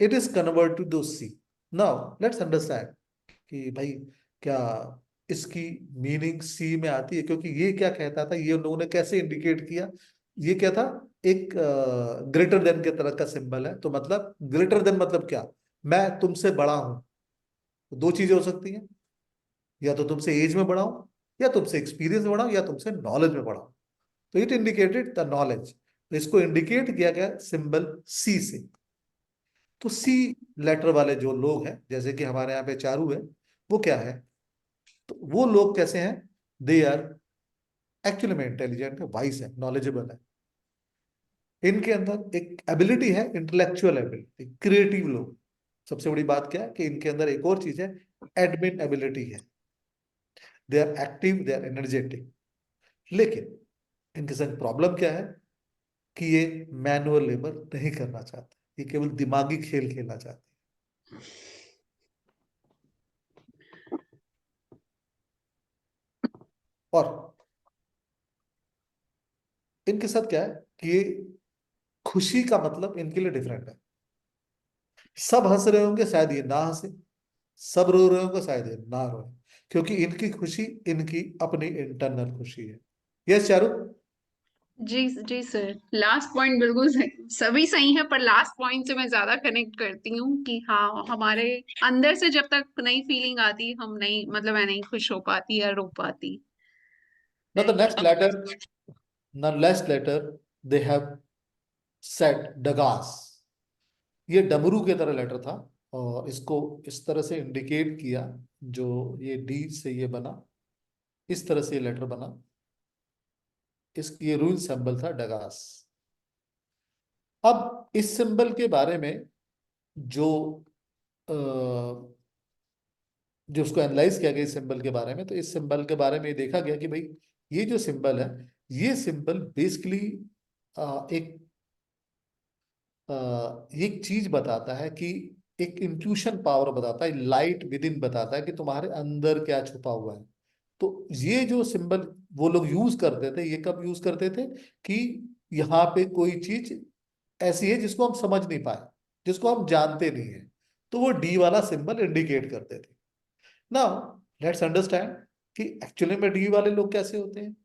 इट इज कन्वर्ट टू दो सी। नाउ लेट्स अंडरस्टैंड कि भाई क्या इसकी मीनिंग सी में आती है, क्योंकि ये क्या कहता था, ये लोगों ने कैसे इंडिकेट किया, ये क्या था, एक ग्रेटर देन के तरह का सिंबल है। तो मतलब ग्रेटर देन मतलब क्या, मैं तुमसे बड़ा हूं। तो दो चीजें हो सकती हैं, या तो तुमसे एज में बड़ा हूं, या तुमसे एक्सपीरियंस में बड़ा हूं, या तुमसे नॉलेज में बड़ा हूं। तो इट इंडिकेटेड द नॉलेज। तो इसको इंडिकेट किया गया सिंबल सी से। तो सी लेटर वाले जो लोग हैं, जैसे कि हमारे यहाँ पे चारू है, वो क्या है, तो वो लोग कैसे हैं, दे आर एक्चुअली में इंटेलिजेंट है, वाइस है, नॉलेजेबल है। इनके अंदर एक एबिलिटी है, इंटेलेक्चुअल एबिलिटी, क्रिएटिव लोग। सबसे बड़ी बात क्या है कि इनके अंदर एक और चीज है, एडमिन एबिलिटी है। They are active, they are energetic. लेकिन इनके साथ प्रॉब्लम क्या है कि ये मैनुअल लेबर नहीं करना चाहते, ये केवल दिमागी खेल खेलना चाहते हैं। और इनके साथ क्या है कि ये खुशी का मतलब इनके लिए डिफरेंट है। सब हंस रहे होंगे, शायद ये ना हंसे, सब रो रहे होंगे, शायद ये ना रोए, क्योंकि इनकी खुशी इनकी अपनी इंटरनल खुशी है। यस चारू। जी जी सर, लास्ट पॉइंट बिल्कुल सही, सभी सही है, पर लास्ट पॉइंट से मैं ज्यादा कनेक्ट करती हूँ कि हाँ, हमारे अंदर से जब तक नई फीलिंग आती, हम नहीं, मतलब मैं नहीं खुश हो पाती या रो पाती। Now the next letter, the last letter, they have said Dagas. ये डमरू के तरह लेटर था, और इसको इस तरह से इंडिकेट किया, जो ये डी से ये बना, इस तरह से ये लेटर बना, इस ये रूल सिंबल था डगास। अब इस सिंबल के बारे में जो अ, जो उसको एनालाइज किया गया इस सिंबल के बारे में, तो इस सिंबल के बारे में ये देखा गया कि भाई ये जो सिंबल है, ये सिंबल बेसिकली एक ये एक चीज बताता है कि एक इंट्यूशन पावर बताता है, लाइट विद इन बताता है कि तुम्हारे अंदर क्या छुपा हुआ है। तो ये जो सिंबल वो लोग यूज करते थे, ये कब यूज करते थे कि यहाँ पे कोई चीज ऐसी है जिसको हम समझ नहीं पाए, जिसको हम जानते नहीं है, तो वो डी वाला सिंबल इंडिकेट करते थे। नाउ लेट्स अंडरस्टैंड कि एक्चुअली में डी वाले लोग कैसे होते हैं।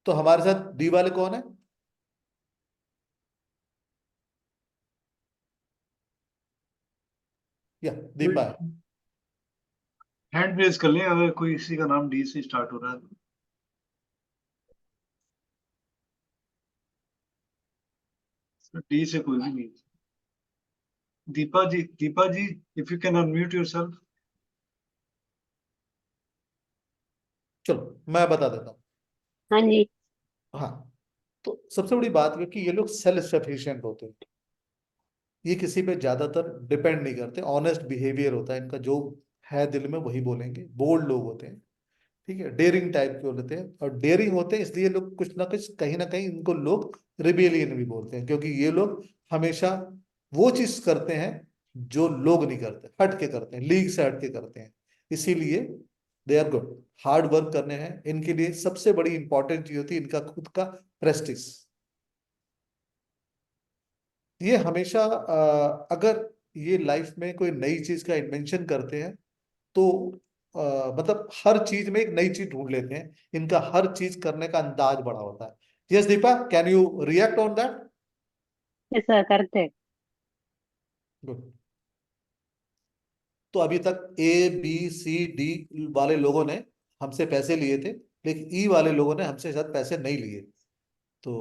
तो हमारे साथ डी वाले कौन है? या दीपा है। हैंड रेज कर लें अगर कोई किसी का नाम डी से स्टार्ट हो रहा है तो। डी से कोई भी नहीं। Deepa ji, if you can unmute yourself. चलो मैं बता देता हूँ। हाँ जी। हाँ, तो सबसे बड़ी बात है कि ये लोग सेल्फ सफिशिएंट होते हैं। ये किसी पे ज्यादातर डिपेंड नहीं करते, ऑनेस्ट बिहेवियर होता है इनका, जो है दिल में वही बोलेंगे। बोल्ड लोग होते हैं, ठीक है, डेयरिंग टाइप के होते हैं। और डेयरिंग होते हैं इसलिए लोग कुछ ना कहीं इनको लोग रिबेलियन भी बोलते हैं, क्योंकि ये लोग हमेशा वो चीज करते हैं जो लोग नहीं करते, हट के करते हैं, लीग से हट के करते हैं। इसीलिए they are good. Hard work करने हैं इनके लिए सबसे बड़ी इंपॉर्टेंट चीज होती है इनका खुद का प्रेस्टिज। ये हमेशा अगर ये लाइफ में कोई नई चीज का इन्वेंशन करते हैं तो मतलब हर चीज में एक नई चीज ढूंढ लेते हैं। इनका हर चीज करने का अंदाज बड़ा होता है। Yes Deepa, can you react on that? Yes sir, करते। गुड। तो अभी तक ए बी सी डी वाले लोगों ने हमसे पैसे लिए थे, लेकिन ई वाले लोगों ने हमसे शायद पैसे नहीं लिए। तो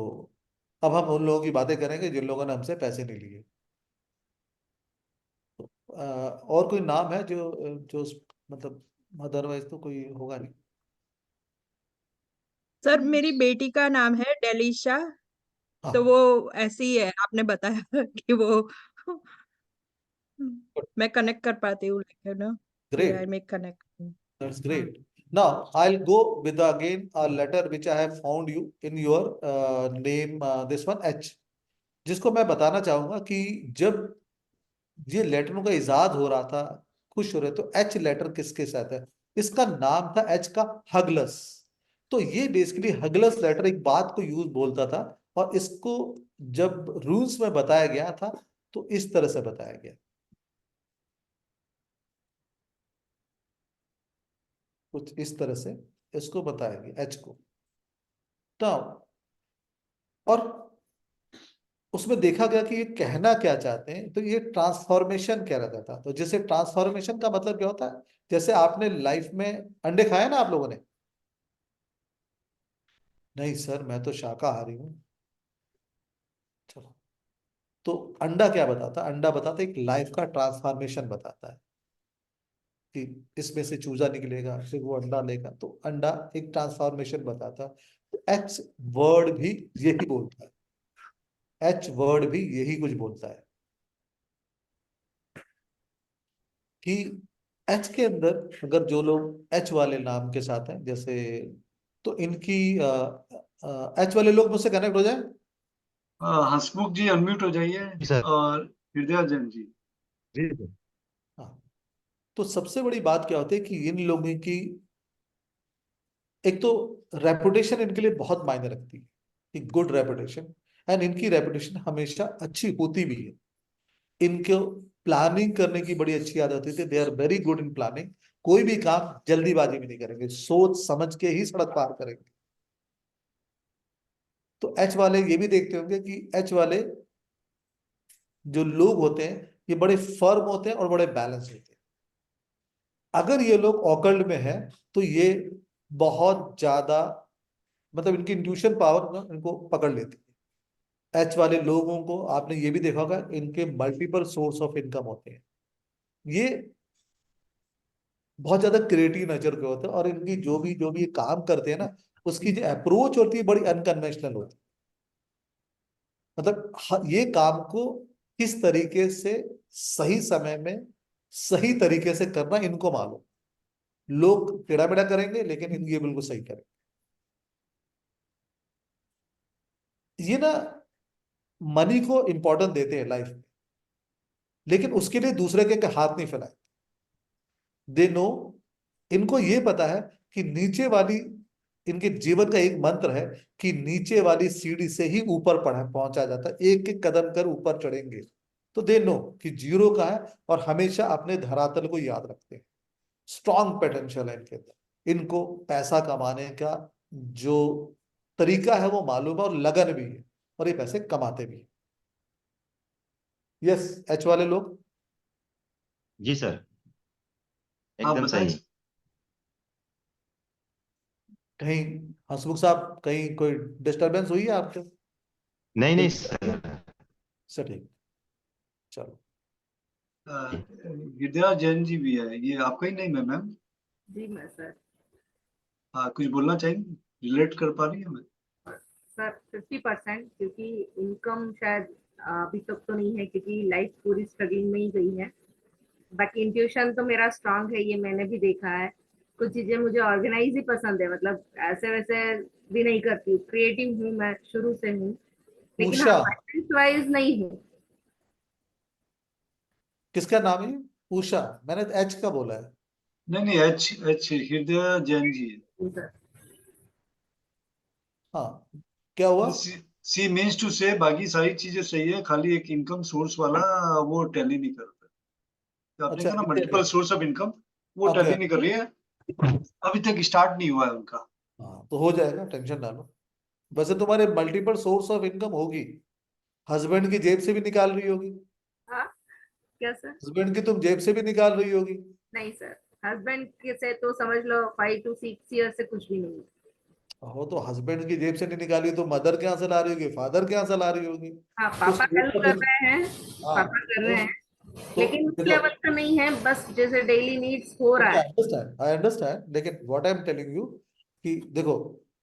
अब हम उन लोगों की बातें करेंगे जिन लोगों ने हमसे पैसे नहीं लिए। और कोई नाम है जो जो मतलब अदरवाइज तो कोई होगा नहीं। सर मेरी बेटी का नाम है डेलिशा, तो हाँ, वो ऐसी ही है, आपने बताया कि वो मैं कनेक्ट कर पाती हूँ, लाइक ना कि I great, make connect. that's हाँ great. Now I'll go with again a letter which I have found you in your name, this one H, जिसको मैं बताना चाहूंगा कि जब ये लेटरों का इजाद हो रहा था, खुश हो रहे, तो एच लेटर किसके साथ है? इसका नाम था एच का हगलस। तो ये बेसिकली हगलस लेटर एक बात को यूज बोलता था, और इसको जब रूल्स में बताया गया था तो इस तरह से बताया गया, कुछ इस तरह से इसको बताया गया एच को। तो और उसमें देखा गया कि ये कहना क्या चाहते हैं, तो ये ट्रांसफॉर्मेशन कह रहा था। तो जैसे ट्रांसफॉर्मेशन का मतलब क्या होता है, जैसे आपने लाइफ में अंडे खाए ना आप लोगों ने? नहीं सर, मैं तो शाकाहारी हूँ। चलो, तो अंडा क्या बताता? अंडा बताता एक लाइफ का ट्रांसफॉर्मेशन बताता है कि इसमें से चूजा निकलेगा, फिर वो अंडा लेगा। तो अंडा एक ट्रांसफॉर्मेशन बताता है। तो एच वर्ड भी यही बोलता है, एच वर्ड भी यही कुछ बोलता है कि एच के अंदर अगर जो लोग एच वाले नाम के साथ हैं, जैसे तो इनकी एच वाले लोग मुझसे कनेक्ट हो जाए। हंसमुख जी अनम्यूट हो जाइए। जी सर। और हृदय जैन जी। जी सर। हाँ, तो सबसे बड़ी बात क्या होती है कि इन लोगों की एक तो रेपुटेशन इनके लिए बहुत मायने रखती है, कि गुड रेपुटेशन। एंड इनकी रेपुटेशन हमेशा अच्छी होती भी है। इनको प्लानिंग करने की बड़ी अच्छी आदत होती है, they are very good in planning. कोई भी काम जल्दीबाजी में नहीं करेंगे, सोच समझ के ही सड़क पार करेंगे। तो एच वाले ये भी देखते होंगे कि एच वाले जो लोग होते हैं ये बड़े फर्म होते हैं और बड़े बैलेंस होते हैं। अगर ये लोग ऑकल्ट में है तो ये बहुत ज्यादा, मतलब इनकी इंट्यूशन पावर ना इनको पकड़ लेती है। एच वाले लोगों को आपने ये भी देखा होगा, इनके मल्टीपल सोर्स ऑफ इनकम होते हैं। ये बहुत ज्यादा क्रिएटिव नेचर के होते हैं, और इनकी जो भी ये काम करते हैं ना, उसकी जो अप्रोच होती है बड़ी अनकन्वेंशनल होती है। मतलब ये काम को किस तरीके से सही समय में सही तरीके से करना इनको मालूम। लोग टेढ़ा मेढ़ा करेंगे लेकिन ये बिल्कुल सही करेंगे। ये ना मनी को इंपॉर्टेंस देते हैं लाइफ में, लेकिन उसके लिए दूसरे के हाथ नहीं फैलाए। दे नो, इनको ये पता है कि नीचे वाली, इनके जीवन का एक मंत्र है कि नीचे वाली सीढ़ी से ही ऊपर पहुंचा जाता है, एक एक कदम कर ऊपर चढ़ेंगे। तो दे नो कि जीरो का है, और हमेशा अपने धरातल को याद रखते हैं। स्ट्रॉन्ग पोटेंशियल है इनके अंदर। इनको पैसा कमाने का जो तरीका है वो मालूम है, और लगन भी है, और ये पैसे कमाते भी है। यस, एच वाले लोग। जी सर, आप एकदम बताएं। सही। कहीं हंसमुख साहब, कहीं कोई डिस्टरबेंस हुई है आपके? नहीं नहीं सर, सटीक। चलो विद्या जैन जी भी है, ये आपका ही नेम है मैम? जी मैं सर। हाँ, कुछ बोलना चाहेंगे? रिलेट कर पा रही है मैं? सर 50%, क्योंकि इनकम शायद अभी तक तो नहीं है, क्योंकि लाइफ पूरी स्ट्रगलिंग में ही गई है। बाकी इंट्यूशन तो मेरा स्ट्रांग है, ये मैंने भी देखा है। कुछ चीजें मुझे ऑर्गेनाइज ही पसंद है, मतलब ऐसे वैसे भी नहीं करती हूँ, क्रिएटिव हूँ मैं शुरू से हूँ। लेकिन हाँ, उषा, फाइनेंस वाइज नहीं हूँ। किसका नाम है? उषा, मैंने एच का बोला है। नहीं नहीं, एच एच हृदय जैन जी है। सर हाँ, क्या हुआ? सी मीन्स टू से बाकी सारी चीजें सही है, खाली एक इनकम सोर्स वाला वो टैली नहीं कर रहा। तो आपने अच्छा, कहा ना हृदय multiple Jain. Source of income, वो ओके। टैली नहीं कर रही है, अभी तक स्टार्ट नहीं हुआ है उनका। हाँ, तो हो जाएगा, टेंशन ना लो। वैसे तुम्हारे मल्टीपल सोर्स ऑफ इनकम होगी, हस्बैंड की जेब से भी निकाल रही होगी। हाँ, क्या सर? हस्बैंड की तुम जेब से भी निकाल रही होगी। नहीं सर, हस्बैंड के से तो समझ लो 5 to 6 years से कुछ भी नहीं। हो तो हस्बैंड की जेब से नहीं निकाली तो मदर के यहाँ से ला रही होगी, फादर के यहाँ से ला रही होगी। हाँ, तो पापा सोर्स हेल्प ऑफ कर रहे हैं। हाँ, पापा कर तो रहे हैं, तो लेकिन उस देखो, लेवल का नहीं है, बस जैसे डेली नीड्स हो रहा है। आई अंडरस्टैंड, लेकिन what I am telling you कि देखो,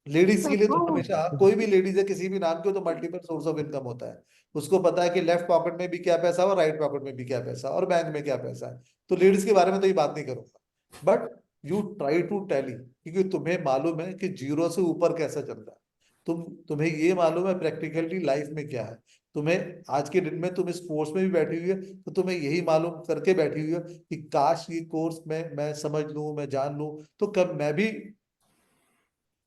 लेडीज के लिए तो हमेशा, कोई भी लेडीज है किसी भी नाम की हो तो मल्टीपल सोर्स ऑफ इनकम होता है। उसको पता है कि लेफ्ट पॉकेट में भी क्या पैसा है और राइट पॉकेट में भी क्या पैसा है और बैंक में क्या पैसा है। तो लेडीज के बारे में तो ये बात नहीं करूंगा, but you try to tally, क्योंकि तुम्हें मालूम है कि जीरो से ऊपर कैसा चलता है। तुम्हें ये मालूम है प्रैक्टिकली लाइफ में क्या है। तुम्हें आज के दिन में तुम इस कोर्स में भी बैठी हुई है तो तुम्हें यही मालूम करके बैठी हुई है कि काश ये कोर्स में मैं समझ लूं, मैं जान लूं, तो कब मैं भी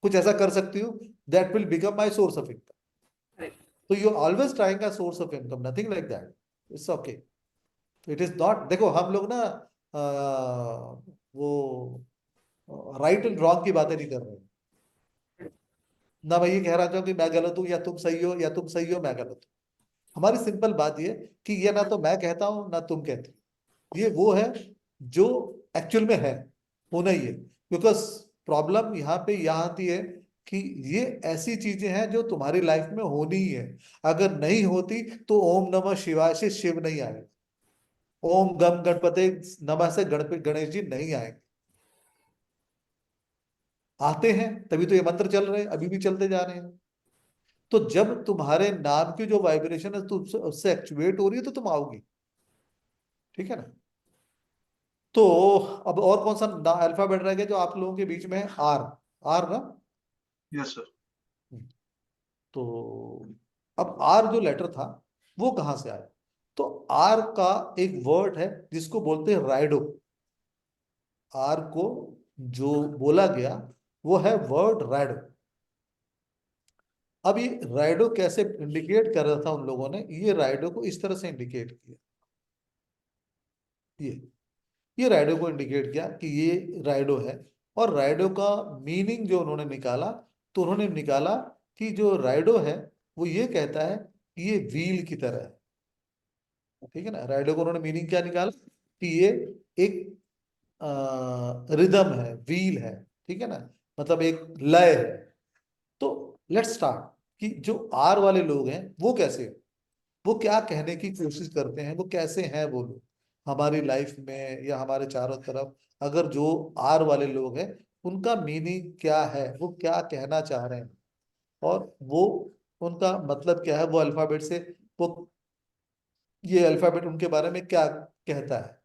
कुछ ऐसा कर सकती हूँ that will become my source of income. तो you always trying a source of income, nothing like that, it's okay. तो इट इज नॉट, देखो हम लोग ना वो राइट एंड रॉन्ग की बातें नहीं कर रहे हैं। ना मैं ये कह रहा हूँ कि मैं गलत हूँ या तुम सही हो, या तुम सही हो मैं गलत हूँ। हमारी सिंपल बात ये कि ये ना तो मैं कहता हूं ना तुम कहते हो, ये वो है जो एक्चुअल में है, होना ही है। बिकॉज प्रॉब्लम यहाँ पे यहाँ आती है कि ये ऐसी चीजें हैं जो तुम्हारी लाइफ में होनी ही है। अगर नहीं होती तो ओम नमः शिवाय से शिव नहीं आएगा, ओम गम गणपते नमः से गणपति गणेश जी नहीं आएंगे। आते हैं तभी तो ये मंत्र चल रहे हैं, अभी भी चलते जा रहे हैं। तो जब तुम्हारे नाम की जो वाइब्रेशन है तो उससे एक्टिवेट हो रही है तो तुम आओगी, ठीक है ना। तो अब और कौन सा अल्फाबेट रह गया जो आप लोगों के बीच में है? आर। आर ना। Yes sir. तो अब आर जो लेटर था वो कहां से आया? तो आर का एक वर्ड है जिसको बोलते हैं राइडो। आर को जो बोला गया वो है वर्ड राइडो। अब ये राइडो कैसे इंडिकेट कर रहा था उन लोगों ने? ये राइडो को इस तरह से इंडिकेट किया, ये राइडो को इंडिकेट किया कि ये राइडो है। और राइडो का मीनिंग जो उन्होंने निकाला, तो उन्होंने निकाला कि जो राइडो है वो ये कहता है कि ये व्हील की तरह है, ठीक है ना। राइडो को उन्होंने मीनिंग क्या निकाला कि ये एक रिदम है, व्हील है, ठीक है ना, मतलब एक लय है। तो लेट्स स्टार्ट कि जो आर वाले लोग हैं वो कैसे हैं? वो क्या कहने की कोशिश करते हैं, वो कैसे हैं वो लोग हमारी लाइफ में या हमारे चारों तरफ। अगर जो आर वाले लोग हैं उनका मीनिंग क्या है, वो क्या कहना चाह रहे हैं, और वो उनका मतलब क्या है, वो अल्फाबेट से, वो ये अल्फाबेट उनके बारे में क्या कहता है।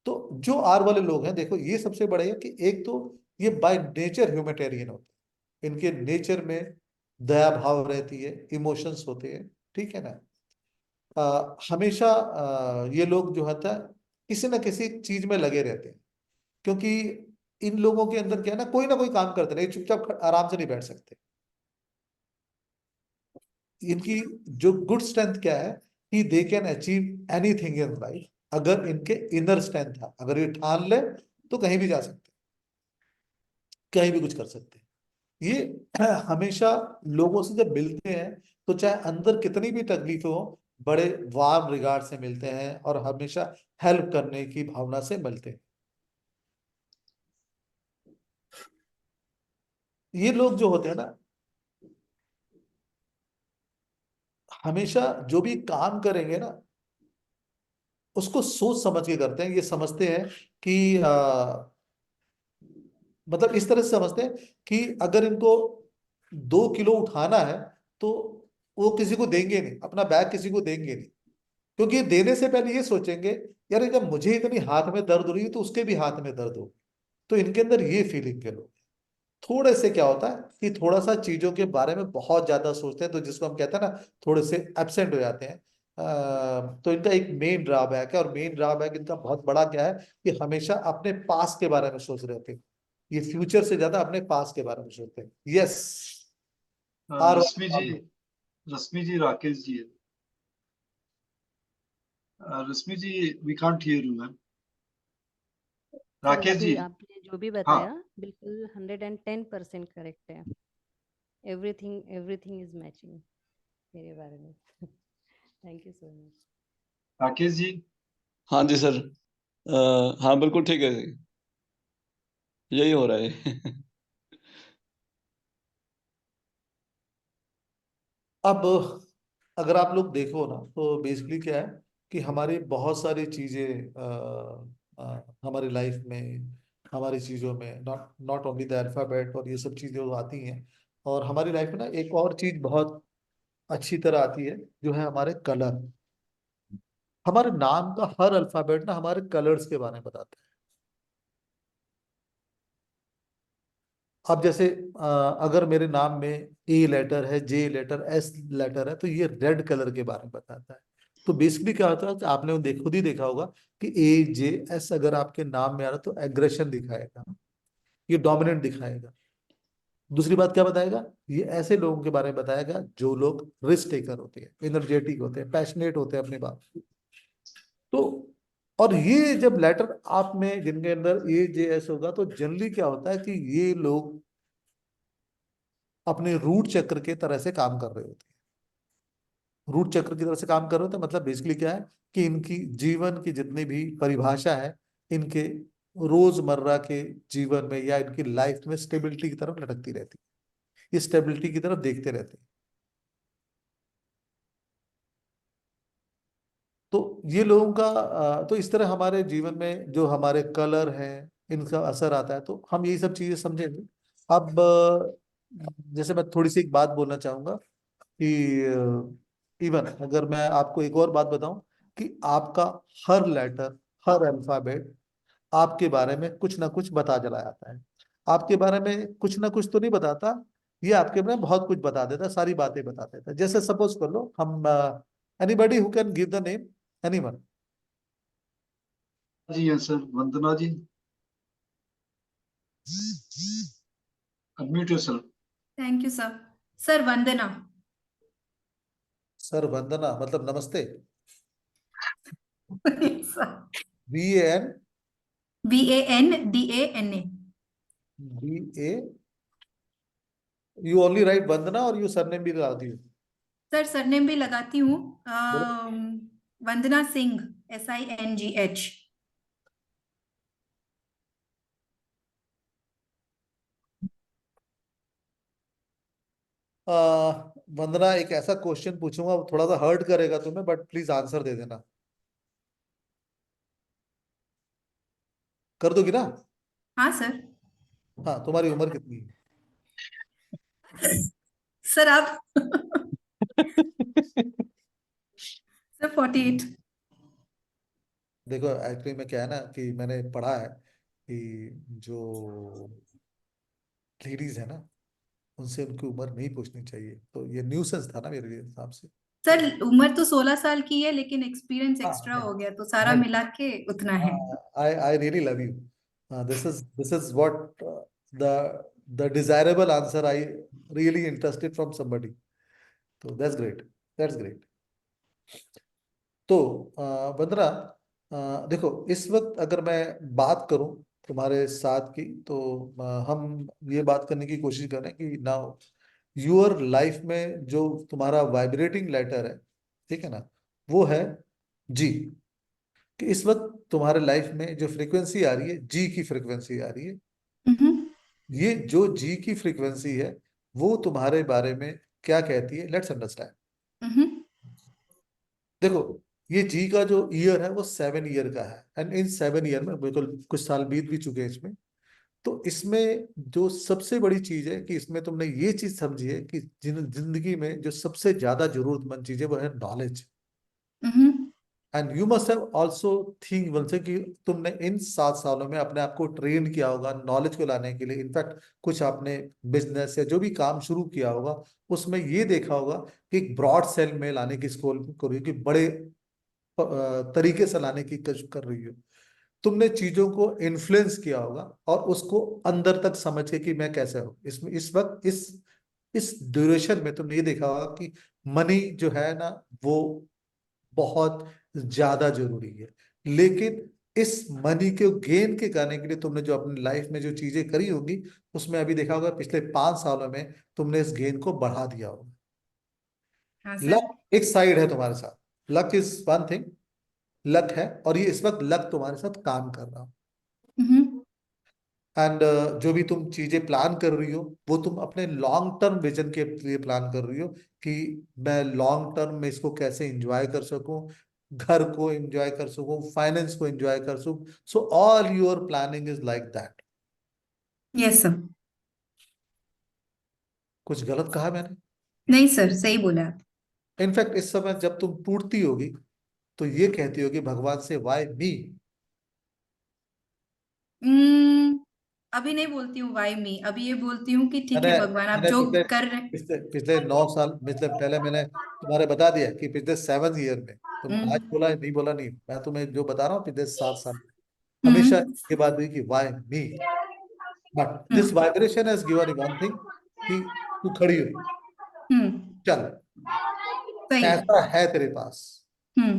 तो जो आर वाले लोग हैं, देखो ये सबसे बड़े है कि एक तो ये बाय नेचर ह्यूमैनिटेरियन होते हैं, इनके नेचर में दया भाव रहती है, इमोशंस होते हैं, ठीक है ना। हमेशा ये लोग जो होता है किसी ना किसी चीज में लगे रहते हैं, क्योंकि इन लोगों के अंदर क्या है ना कोई काम करते नहीं, चुपचाप आराम से नहीं बैठ सकते। इनकी जो गुड स्ट्रेंथ क्या है कि they can achieve anything in life. अगर इनके इनर स्ट्रेंथ है, अगर ये ठान ले तो कहीं भी जा सकते, कहीं भी कुछ कर सकते। ये हमेशा लोगों से जब मिलते हैं तो चाहे अंदर कितनी भी तकलीफ हो, बड़े वार्म रिगार्ड से मिलते हैं और हमेशा हेल्प करने की भावना से मिलते हैं। ये लोग जो होते हैं ना, हमेशा जो भी काम करेंगे ना उसको सोच समझ के करते हैं। ये समझते हैं कि मतलब इस तरह से समझते हैं कि अगर इनको 2 किलो उठाना है तो वो किसी को देंगे नहीं, अपना बैग किसी को देंगे नहीं, क्योंकि देने से पहले ये सोचेंगे यार जब मुझे इतनी हाथ में दर्द हो रही है तो उसके भी हाथ में दर्द हो। तो इनके अंदर ये फीलिंग के लोग थोड़े से क्या होता है कि थोड़ा सा चीजों के बारे में बहुत ज्यादा सोचते हैं, तो जिसको हम कहते हैं ना थोड़े से एब्सेंट हो जाते हैं। तो इनका एक मेन ड्रॉबैक है, और मेन ड्रॉबैक इनका बहुत बड़ा क्या है कि हमेशा अपने पास के बारे में सोच रहे थे। ये फ्यूचर से ज्यादा अपने पास के बारे में सोचते हैं। यस आर रश्मि जी राकेश जी है। Rashmi ji we can't hear you ma'am. Sir Rakesh ji, अभी आपने जो भी हाँ बताया बिल्कुल 110% करेक्ट है। एवरीथिंग एवरीथिंग इज मैचिंग मेरे बारे में। Thank you so much. Rakesh ji. हाँ जी सर। हाँ बिल्कुल ठीक है जी, यही हो रहा है। अब अगर आप लोग देखो ना तो बेसिकली क्या है कि हमारी बहुत सारी चीजें हमारी लाइफ में, हमारी चीजों में not not only the alphabet और ये सब चीजें वो आती हैं। और हमारी लाइफ में ना एक और चीज बहुत अच्छी तरह आती है जो है हमारे कलर। हमारे नाम का हर अल्फाबेट ना हमारे कलर्स के बारे में बताता है। अब जैसे अगर मेरे नाम में ए लेटर है, जे लेटर, एस लेटर है, तो ये रेड कलर के बारे में बताता है। तो बेसिकली क्या होता है कि आपने वो खुद ही देखा होगा कि ए जे एस अगर आपके नाम में आ रहा तो एग्रेशन दिखाएगा, ये डोमिनेंट दिखाएगा। दूसरी बात क्या बताएगा, ये ऐसे लोगों के बारे में बताएगा जो लोग रिस्क टेकर होते हैं, एनर्जेटिक होते हैं, पैशनेट होते हैं अपनी बात। तो और ये जब लेटर आप में जिनके अंदर ए जे एस होगा तो जनरली क्या होता है कि ये लोग अपने रूट चक्र के तरह से काम कर रहे होते हैं। रूट चक्र की तरह से काम कर रहे होते हैं मतलब बेसिकली क्या है कि इनकी जीवन की जितनी भी परिभाषा है इनके रोजमर्रा के जीवन में या इनकी लाइफ में स्टेबिलिटी की तरफ लटकती रहती है, ये स्टेबिलिटी की तरफ देखते रहते हैं। तो ये लोगों का तो इस तरह हमारे जीवन में जो हमारे कलर हैं इनका असर आता है। तो हम यही सब चीजें समझेंगे। अब जैसे मैं थोड़ी सी एक बात बोलना चाहूंगा कि इवन अगर मैं आपको एक और बात बताऊं कि आपका हर लेटर, हर अल्फाबेट आपके बारे में कुछ ना कुछ बता चला जाता है। आपके बारे में कुछ ना कुछ तो नहीं बताता, ये आपके बारे में बहुत कुछ बता देता है, सारी बातें बता देता है। जैसे सपोज कर लो हम anybody who can give the name, anyone. जी हाँ sir, Vandana ji, unmute yourself. Thank you sir. Sir Vandana. Sir Vandana मतलब नमस्ते। Sir VAN VANDANA। BA, you only write Vandana और यू सरनेम भी लगा दी? सर सरनेम भी लगाती हूँ। बोलो। वंदना सिंह, SINGH। वंदना एक ऐसा क्वेश्चन पूछूंगा वो थोड़ा सा हर्ट करेगा तुम्हें, बट प्लीज आंसर दे देना। कर दोगी ना? हाँ सर। हाँ, तुम्हारी उम्र कितनी है? सर आप सर 48। देखो एक्चुअली में क्या है ना कि मैंने पढ़ा है कि जो लेडीज है ना उनसे उनकी उम्र नहीं पूछनी चाहिए, तो ये न्यूसेंस था ना मेरे हिसाब से। सर उम्र तो 16 साल की है लेकिन एक्सपीरियंस एक्स्ट्रा हाँ हो गया तो सारा नहीं, मिला के उतना है। I really love you. This is what the desirable answer I really interested from somebody. So that's great. That's great. तो वंदना, देखो इस वक्त अगर मैं बात करूं तुम्हारे साथ की तो हम ये बात करने की कोशिश करें कि नाउ यूर लाइफ में जो तुम्हारा वाइब्रेटिंग लेटर है, ठीक है ना, वो है जी। कि इस वक्त तुम्हारे लाइफ में जो फ्रीक्वेंसी आ रही है, जी की फ्रीक्वेंसी आ रही है। ये जो जी की फ्रीक्वेंसी है वो तुम्हारे बारे में क्या कहती है? Let's understand. देखो ये जी का जो ईयर है वो 7 ईयर का है, एंड इन 7 ईयर में बिल्कुल कुछ साल बीत भी चुके हैं इसमें। तो इसमें जो सबसे बड़ी चीज है कि इसमें तुमने ये चीज समझी है कि जिंदगी में जो सबसे ज्यादा जरूरतमंद चीज है वो है knowledge. And you must have also think बोलते कि तुमने इन 7 सालों में अपने आप को ट्रेन किया होगा नॉलेज को लाने के लिए। इनफैक्ट कुछ आपने बिजनेस या जो भी काम शुरू किया होगा उसमें ये देखा होगा कि एक ब्रॉड सेल में लाने की कोशिश कर रही हो, कि बड़े तरीके से लाने की कोशिश कर रही हो। तुमने चीजों को इन्फ्लुएंस किया होगा और उसको अंदर तक समझ के कि मैं कैसे हूं इसमें। इस वक्त इस ड्यूरेशन में तुमने ये देखा होगा कि मनी जो है ना वो बहुत ज्यादा जरूरी है, लेकिन इस मनी को गेन के करने के लिए तुमने जो अपनी लाइफ में जो चीजें करी होंगी उसमें अभी देखा होगा पिछले 5 सालों में तुमने इस गेन को बढ़ा दिया होगा। हाँ सर। लक एक साइड है तुम्हारे साथ, luck is one thing, luck है, और ये इस वक्त लक तुम्हारे साथ काम कर रहा हम्म एंड जो भी तुम चीजें प्लान कर रही हो वो तुम अपने लॉन्ग टर्म विजन के लिए प्लान कर रही हो कि मैं लॉन्ग टर्म में इसको कैसे एंजॉय कर सकूं, घर को एंजॉय कर सकूं, फाइनेंस को एंजॉय कर सकूं। So all your planning is like that. Yes sir. कुछ गलत कहा मैंने? नहीं सर, सही बोला आप। इनफैक्ट इस समय जब तुम टूटती होगी तो ये कहती होगी भगवान से वाई मी। अभी नहीं बोलती हूँ वाई मी, अभी ये बोलती हूँ कि ठीक मैंने है भगवान आप मैंने जो पिछले कर रहे। पिछले 9 साल मतलब पहले मैंने तुम्हारे बता दिया कि पिछले 7 ईयर में तुम आज हम्म बोला नहीं बोला नहीं, मैं तुम्हें जो बता रहा हूँ पिछले 7 साल में हमेशा हम्म ये बात हुई कि why me. But this hmm vibration has given you one thing कि तू खड़ी हो, चल, सही है। पैसा है तेरे पास, हम्म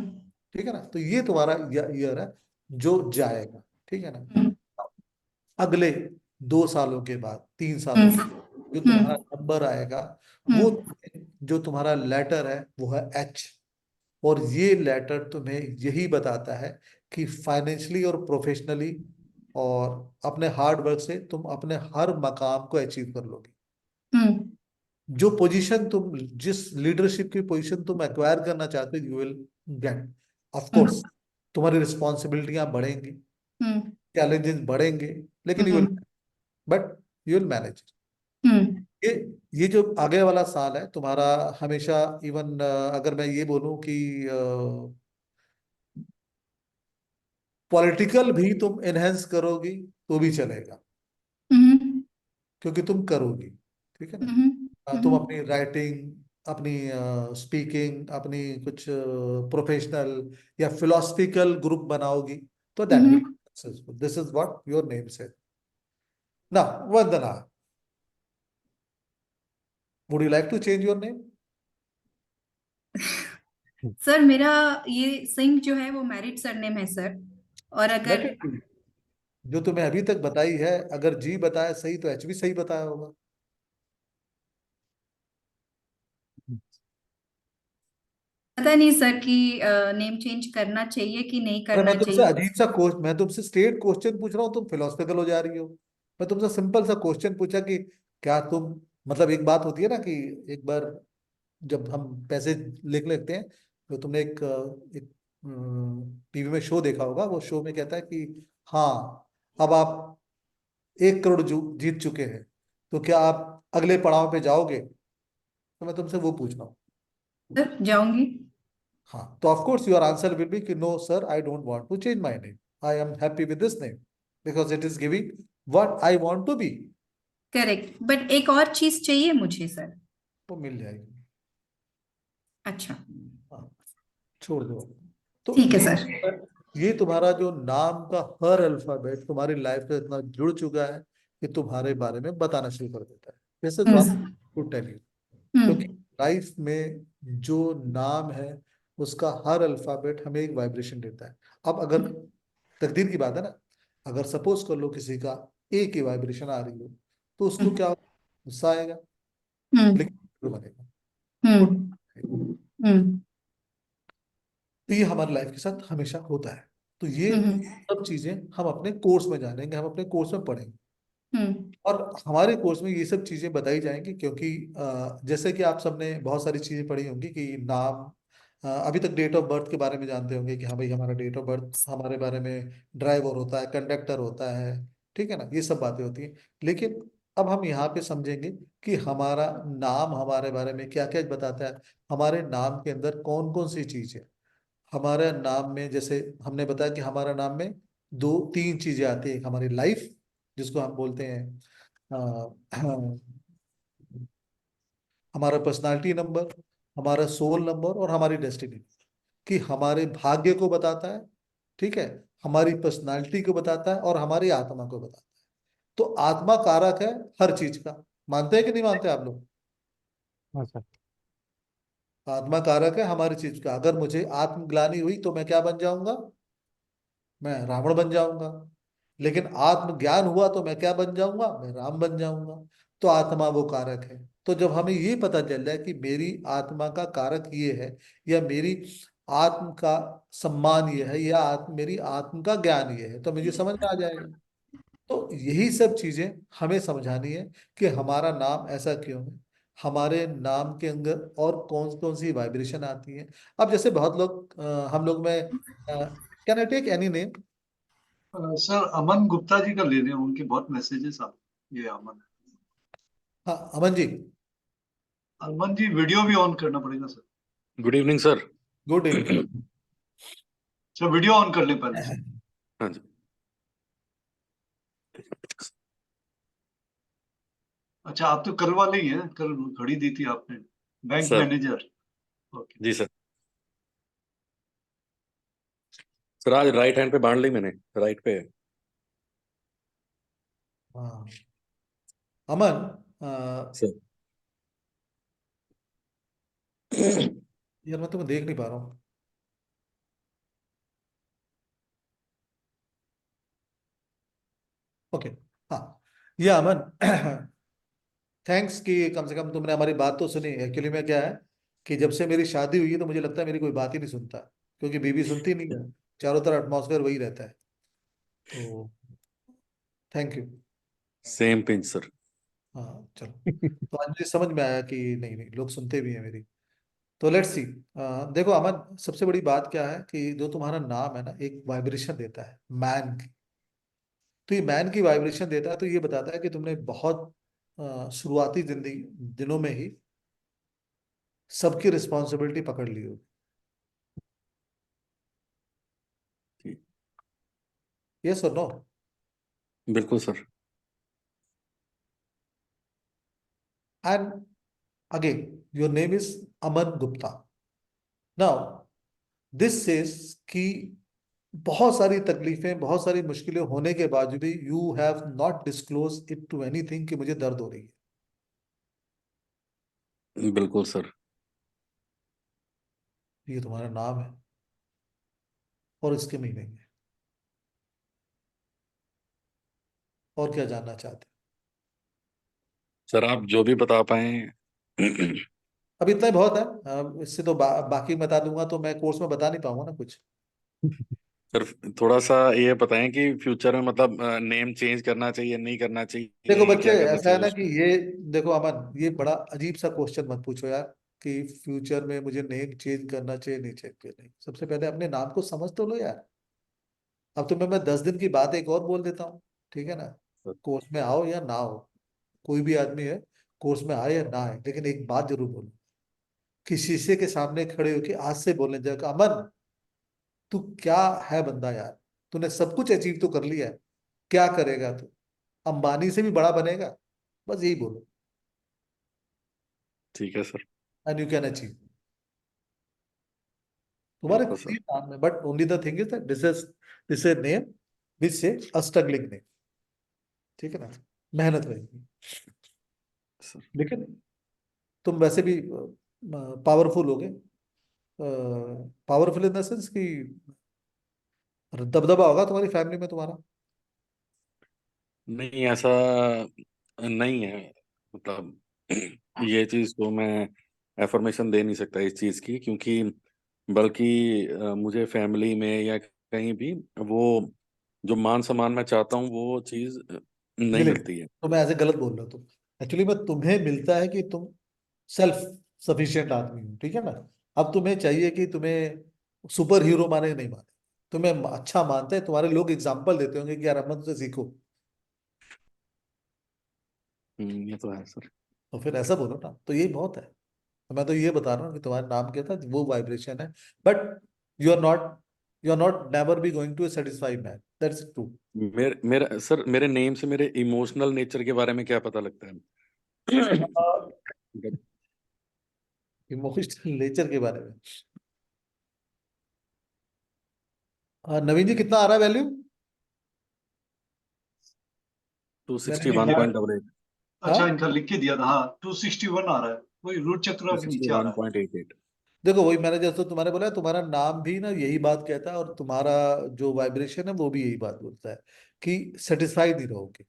ठीक है ना। तो ये तुम्हारा ईयर है जो जाएगा, ठीक है ना। हम्म अगले 2 सालों के बाद 3 सालों हम्म जो तुम्हारा नंबर आएगा वो हम्म जो तुम्हारा लेटर है वो है एच, और ये लेटर तुम्हें यही बताता है कि फाइनेंशियली और प्रोफेशनली और अपने हार्ड वर्क से तुम अपने हर मकाम को अचीव कर लोगे। हम्म जो पोजीशन तुम जिस लीडरशिप की पोजीशन तुम एक्वायर करना चाहते हो you will get. Of course तुम्हारी रिस्पॉन्सिबिलिटियां बढ़ेंगी, हम्म चैलेंजेस बढ़ेंगे, लेकिन you will, but you will manage. Hmm ये ये जो आगे वाला साल है तुम्हारा हमेशा, इवन अगर मैं ये बोलूं कि पॉलिटिकल भी तुम एनहेंस करोगी तो भी चलेगा, हम्म क्योंकि तुम करोगी, ठीक है ना। तुम अपनी राइटिंग, अपनी स्पीकिंग, अपनी कुछ प्रोफेशनल या फिलोसफिकल ग्रुप बनाओगी तो that will successful. This is what your name said. Now Vandana, would you like to change your name? Sir मेरा ये सिंह जो है वो मैरिड सरनेम है सर, और अगर जो तुम्हें अभी तक बताई है, अगर जी बताया सही तो एच भी सही बताया होगा। पता नहीं सर कि नेम चेंज करना चाहिए कि नहीं अरे करना मैं तुमसे चाहिए। अजीब सा क्वेश्चन, मैं तुमसे स्ट्रेट क्वेश्चन पूछ रहा हूँ, तुम फिलोसफिकल हो जा रही हो। मैं तुमसे सिंपल सा क्वेश्चन पूछा कि क्या तुम, मतलब एक बात होती है ना कि एक बार जब हम पैसे लिख लेते हैं तो तुमने एक टीवी में शो देखा होगा, वो शो में कहता है कि हाँ अब आप 1 करोड़ जीत चुके हैं तो क्या आप अगले पड़ाव पे जाओगे? तो मैं तुमसे वो पूछ रहा हूँ। सर जाऊंगी। हाँ, तो of course your answer will be कि no sir I don't want to change my name, I am happy with this name because it is giving what I want to be. Correct, but एक और चीज चाहिए मुझे सर। वो मिल जाएगी। अच्छा हाँ, छोड़ दो। तो ठीक है सर। ये तुम्हारा जो नाम का हर अल्फाबेट तुम्हारी लाइफ से इतना जुड़ चुका है कि तुम्हारे बारे में बताना शुरू कर देता है। This is what to tell you, क्योंकि लाइफ में जो नाम है उसका हर अल्फाबेट हमें एक वाइब्रेशन देता है। अब अगर तकदीर की बात है ना, अगर सपोज कर लो किसी का ए की वाइब्रेशन आ रही हो तो उसको क्या गुस्सा आएगा, लेकिन बनेगा। तो ये हमारी लाइफ के साथ हमेशा होता है। तो ये सब चीजें हम अपने कोर्स में जानेंगे, हम अपने कोर्स में पढ़ेंगे, और हमारे कोर्स में ये सब चीजें बताई जाएंगी। क्योंकि जैसे कि आप सबने बहुत सारी चीजें पढ़ी होंगी कि नाम अभी तक डेट ऑफ बर्थ के बारे में जानते होंगे कि हाँ भाई हमारा डेट ऑफ बर्थ हमारे बारे में, ड्राइवर होता है, कंडक्टर होता है, ठीक है ना, ये सब बातें होती हैं। लेकिन अब हम यहाँ पे समझेंगे कि हमारा नाम हमारे बारे में क्या क्या बताता है, हमारे नाम के अंदर कौन कौन सी चीज है। हमारे नाम में जैसे हमने बताया कि हमारा नाम में दो तीन चीजें आती है, एक हमारी लाइफ जिसको हम बोलते हैं हमारा पर्सनालिटी नंबर, हमारा सोल नंबर और हमारी डेस्टिनी, कि हमारे भाग्य को बताता है, ठीक है, हमारी पर्सनालिटी को बताता है और हमारी आत्मा को बताता है। तो आत्मा कारक है हर चीज का, मानते हैं कि नहीं मानते आप लोग? हाँ सर। आत्मा कारक है हमारी चीज का। अगर मुझे आत्मग्लानि हुई तो मैं क्या बन जाऊंगा? मैं रावण बन जाऊंगा। लेकिन आत्मज्ञान हुआ तो मैं क्या बन जाऊंगा? मैं राम बन जाऊंगा। तो आत्मा वो कारक है। तो जब हमें ये पता चल जाए कि मेरी आत्मा का कारक ये है, या मेरी आत्म का सम्मान ये है, या मेरी आत्म का ज्ञान ये है, तो मुझे समझ में आ जाएगा। तो यही सब चीजें हमें समझानी है कि हमारा नाम ऐसा क्यों है, हमारे नाम के अंदर और कौन कौन सी वाइब्रेशन आती है। अब जैसे बहुत लोग हम लोग में can I take any name? Sir Aman Gupta ji का ले रहे हैं, उनके बहुत मैसेजेस आ, ये अमन। हाँ अमन जी। अमन जी वीडियो भी ऑन करना पड़ेगा sir. Good evening sir. Good evening. Sir video on कर ले पहले से। हाँ जी। अच्छा आप तो कल वाले ही हैं, कल घड़ी दी थी आपने, बैंक सर मैनेजर। ओके जी सर। सर आज राइट हैंड पे बांध ली मैंने, राइट पे। हाँ अमन, सर यार मैं तुम्हें देख नहीं पा रहा हूँ। ओके, हाँ ये अमन थैंक्स कि कम से कम तुमने हमारी बात तो सुनी। एक्चुअली में क्या है कि जब से मेरी शादी हुई है तो मुझे लगता है मेरी कोई बात ही नहीं सुनता, क्योंकि बीवी सुनती नहीं है, चारों तरफ एटमॉस्फेयर वही रहता है। तो thank you. Same pinch sir. हाँ चलो, तो आज मुझे समझ में आया कि नहीं नहीं लोग सुनते भी हैं मेरी। तो लेट्स सी। देखो अमन, सबसे बड़ी बात क्या है कि जो तुम्हारा नाम है ना, एक वाइब्रेशन देता है मैन की। तो ये मैन की वाइब्रेशन देता है, तो ये बताता है कि तुमने बहुत शुरुआती जिंदगी दिनों में ही सबकी रिस्पॉन्सिबिलिटी पकड़ ली होगी। यस और नो? बिल्कुल sir. And again your name is Aman Gupta. Now this says कि बहुत सारी तकलीफें, बहुत सारी मुश्किलें होने के बावजूद भी you have not disclose it to anything कि मुझे दर्द हो रही है। बिल्कुल सर। ये तुम्हारा नाम है और इसके मीनिंग है। और क्या जानना चाहते सर आप जो भी बता पाए। हैं? अब इतना ही बहुत है। इससे तो बाकी बता दूंगा तो मैं कोर्स में बता नहीं पाऊंगा ना कुछ। सर थोड़ा सा ये बताएं कि फ्यूचर में मतलब नेम चेंज करना चाहिए, नहीं करना देखो चाहिए, बच्चे, क्या करना ऐसा है चाहिए ना कि उसमें? ये, देखो अमन, ये बड़ा अजीब सा क्वेश्चन मत पूछो यार कि फ्यूचर में मुझे नेम चेंज करना चाहिए नहीं चाहिए। नहीं, सबसे पहले अपने नाम को समझ तो लो यार। अब तुम्हें मैं 10 दिन की बात एक और बोल देता हूँ, ठीक है ना? कोर्स में आओ या ना आओ, कोई भी आदमी है, कोर्स में आए या ना आए, लेकिन एक बात जरूर बोलो कि शीशे के सामने खड़े होके आज से बोलने जाएगा, अमन तू क्या है बंदा यार, तूने सब कुछ अचीव तो कर लिया है, क्या करेगा तू? अंबानी से भी बड़ा बनेगा। बस यही बोलो, ठीक है sir. And you can achieve. तुम्हारे बिल्कुल खुद ही सर। नाम है, but only the thing is that this is name which से अ स्ट्रगलिंग नेम, ठीक है ना? मेहनत रहेगी। सर लेकिन तुम वैसे भी पावरफुल हो गए। पावरफुल इन द सेंस कि दबदबा होगा तुम्हारी फैमिली में तुम्हारा। नहीं ऐसा नहीं है, मतलब ये चीज को मैं एफर्मेशन दे नहीं सकता इस चीज की, क्योंकि बल्कि मुझे फैमिली में या कहीं भी वो जो मान सम्मान मैं चाहता हूँ वो चीज नहीं मिलेगा मिलती है। तो मैं ऐसे गलत बोल रहा हूँ तुम। एक्चुअली में तुम्हें मिलता है कि तुम सेल्फ सफिशिएंट आदमी हो, ठीक है ना? अब तुम्हें चाहिए कि तुम्हें सुपर हीरो माने नहीं माने, तुम्हें अच्छा मानते हैं, तुम्हारे लोग एग्जाम्पल देते होंगे कि यार अहमद से सीखो, ये तो है सर। तो फिर ऐसा बोलो ना, तो यही बहुत है। तो मैं तो ये बता रहा हूँ कि तुम्हारा नाम क्या था, वो वाइब्रेशन है, but you are not never be going to satisfy man, that's true. मेरा सर, मेरे नेम से मेरे इमोशनल नेचर के बारे में क्या पता लगता है? इमोशनल नेचर के बारे में नवीन जी कितना आ रहा है वैल्यू? मैंने नहीं दिया। 261.88। हाँ अच्छा, इनका लिख के दिया था, हाँ 261 आ रहा है, वही रूट चक्र के नीचे आ रहा है। 261.88। देखो वही मैंने जैसे तुम्हारे बोला, तुम्हारा नाम भी ना यही बात कहता है, और तुम्हारा जो वाइब्रेशन है वो भी यही बात बोलता है कि सेटिस्फाइड नहीं रहोगे,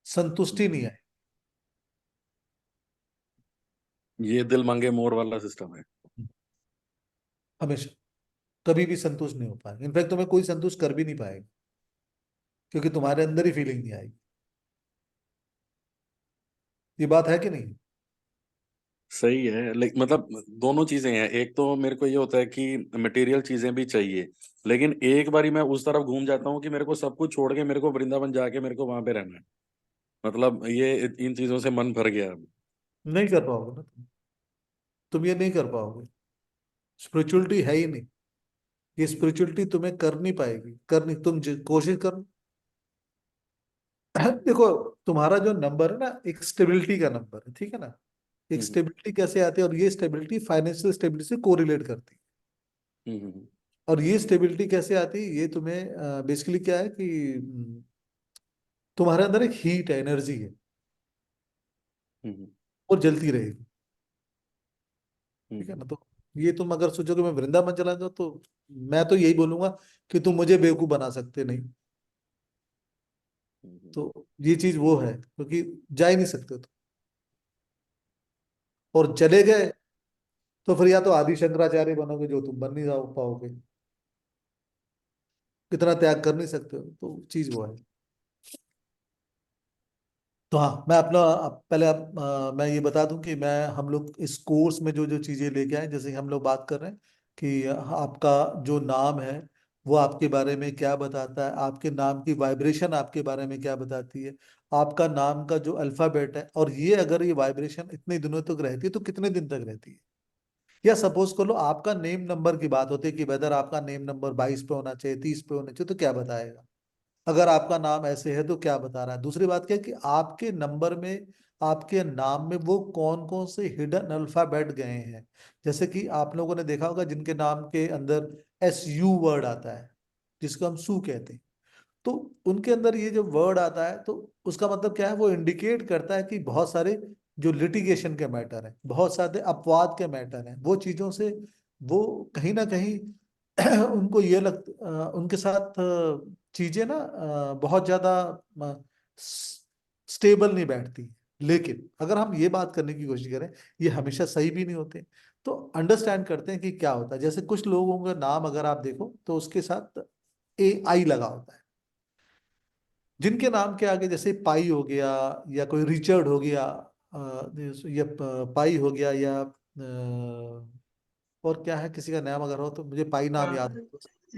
संतुष्टि नहीं है। ये दिल मांगे मोर वाला सिस्टम है। हमेशा कभी भी संतुष्ट नहीं हो पाएगा, इनफैक्ट तुम्हें कोई संतुष्ट कर भी नहीं पाएगा, क्योंकि तुम्हारे अंदर ही फीलिंग नहीं आएगी। ये बात है कि नहीं? सही है, मतलब दोनों चीजें हैं। एक तो मेरे को ये होता है कि मटेरियल चीजें भी चाहिए, लेकिन एक बारी मैं उस तरफ घूम जाता हूँ कि मेरे को सब कुछ छोड़ के मेरे को वृंदावन जाके मेरे को वहां पे रहना है। मतलब ये इन चीजों से मन भर गया अब। नहीं कर पाओगे ना तुम ये नहीं कर पाओगे, स्पिरिचुअलिटी है ही नहीं, ये स्पिरिचुअलिटी तुम्हें कर नहीं पाएगी, करनी तुम कोशिश करो। देखो तुम्हारा जो नंबर है ना, एक स्टेबिलिटी का नंबर है, ठीक है ना? एक हम्म, स्टेबिलिटी कैसे आती है, और ये स्टेबिलिटी फाइनेंशियल स्टेबिलिटी से कोरिलेट करती है। हम्म, हम्म, और ये स्टेबिलिटी कैसे आती है, ये तुम्हें बेसिकली क्या है कि तुम्हारे अंदर एक हीट है, एनर्जी है, हम्म, और जलती रहेगी, ठीक है हम्म, ना? तो ये तुम अगर सोचो कि मैं वृंदावन चला जाऊं, तो मैं तो यही बोलूंगा कि तुम मुझे बेवकूफ बना सकते नहीं। तो ये चीज वो है, क्योंकि जा ही नहीं सकते तुम, और चले गए तो फिर या तो आदि शंकराचार्य बनोगे, जो तुम बन नहीं जा पाओगे, इतना त्याग कर नहीं सकते हो, तो चीज वो है। तो हाँ, मैं अपना पहले मैं ये बता दूं कि मैं हम लोग इस कोर्स में जो जो चीजें लेके आए, जैसे कि हम लोग बात कर रहे हैं कि आपका जो नाम है वो आपके बारे में क्या बताता है, आपके नाम की वाइब्रेशन आपके बारे में क्या बताती है, आपका नाम का जो अल्फाबेट है, और ये अगर ये वाइब्रेशन इतने दिनों तक रहती है तो कितने दिन तक रहती है। या सपोज कर लो आपका नेम नंबर की बात होती है कि वेदर आपका नेम नंबर 22 पे होना चाहिए, 30 पे होना चाहिए, तो क्या बताएगा? अगर आपका नाम ऐसे है तो क्या बता रहा है? दूसरी बात क्या है कि आपके नंबर में, आपके नाम में वो कौन कौन से हिडन अल्फाबेट गए हैं। जैसे कि आप लोगों ने देखा होगा जिनके नाम के अंदर SU वर्ड आता है, जिसको हम सू कहते हैं, तो उनके अंदर ये जो वर्ड आता है, तो उसका मतलब क्या है, वो इंडिकेट करता है कि बहुत सारे जो लिटिगेशन के मैटर है, बहुत सारे अपवाद के मैटर हैं, वो चीजों से वो कहीं ना कहीं उनको ये उनके साथ चीजें ना बहुत ज्यादा स्टेबल नहीं बैठती। लेकिन अगर हम ये बात करने की कोशिश करें, ये हमेशा सही भी नहीं होते, तो अंडरस्टैंड करते हैं कि क्या होता है। जैसे कुछ लोगों का नाम अगर आप देखो तो उसके साथ AI लगा होता है, जिनके नाम के आगे जैसे पाई हो गया, या कोई रिचर्ड हो गया, या पाई हो गया, या और क्या है, किसी का नाम अगर हो तो मुझे पाई नाम याद है,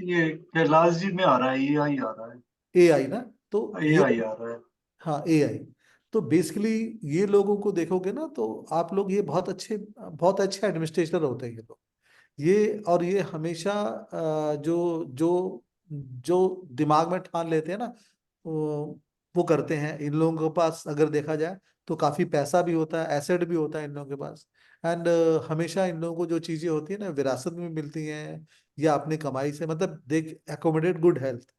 ये कैलाश जी में आ रहा है, AI आ रहा है, AI ना, तो ये, AI आ रहा है। हाँ AI। तो बेसिकली ये लोगों को देखोगे ना, तो आप लोग ये बहुत अच्छे एडमिनिस्ट्रेटर होते हैं ये लोग, ये, और ये हमेशा जो जो जो दिमाग में ठान लेते हैं ना, वो करते हैं। इन लोगों के पास अगर देखा जाए तो काफी पैसा भी होता है, एसेट भी होता है इन लोगों के पास, एंड हमेशा इन लोगों को जो चीजें होती है ना, विरासत में मिलती हैं या अपनी कमाई से, मतलब दे एकोमोडेट गुड हेल्थ।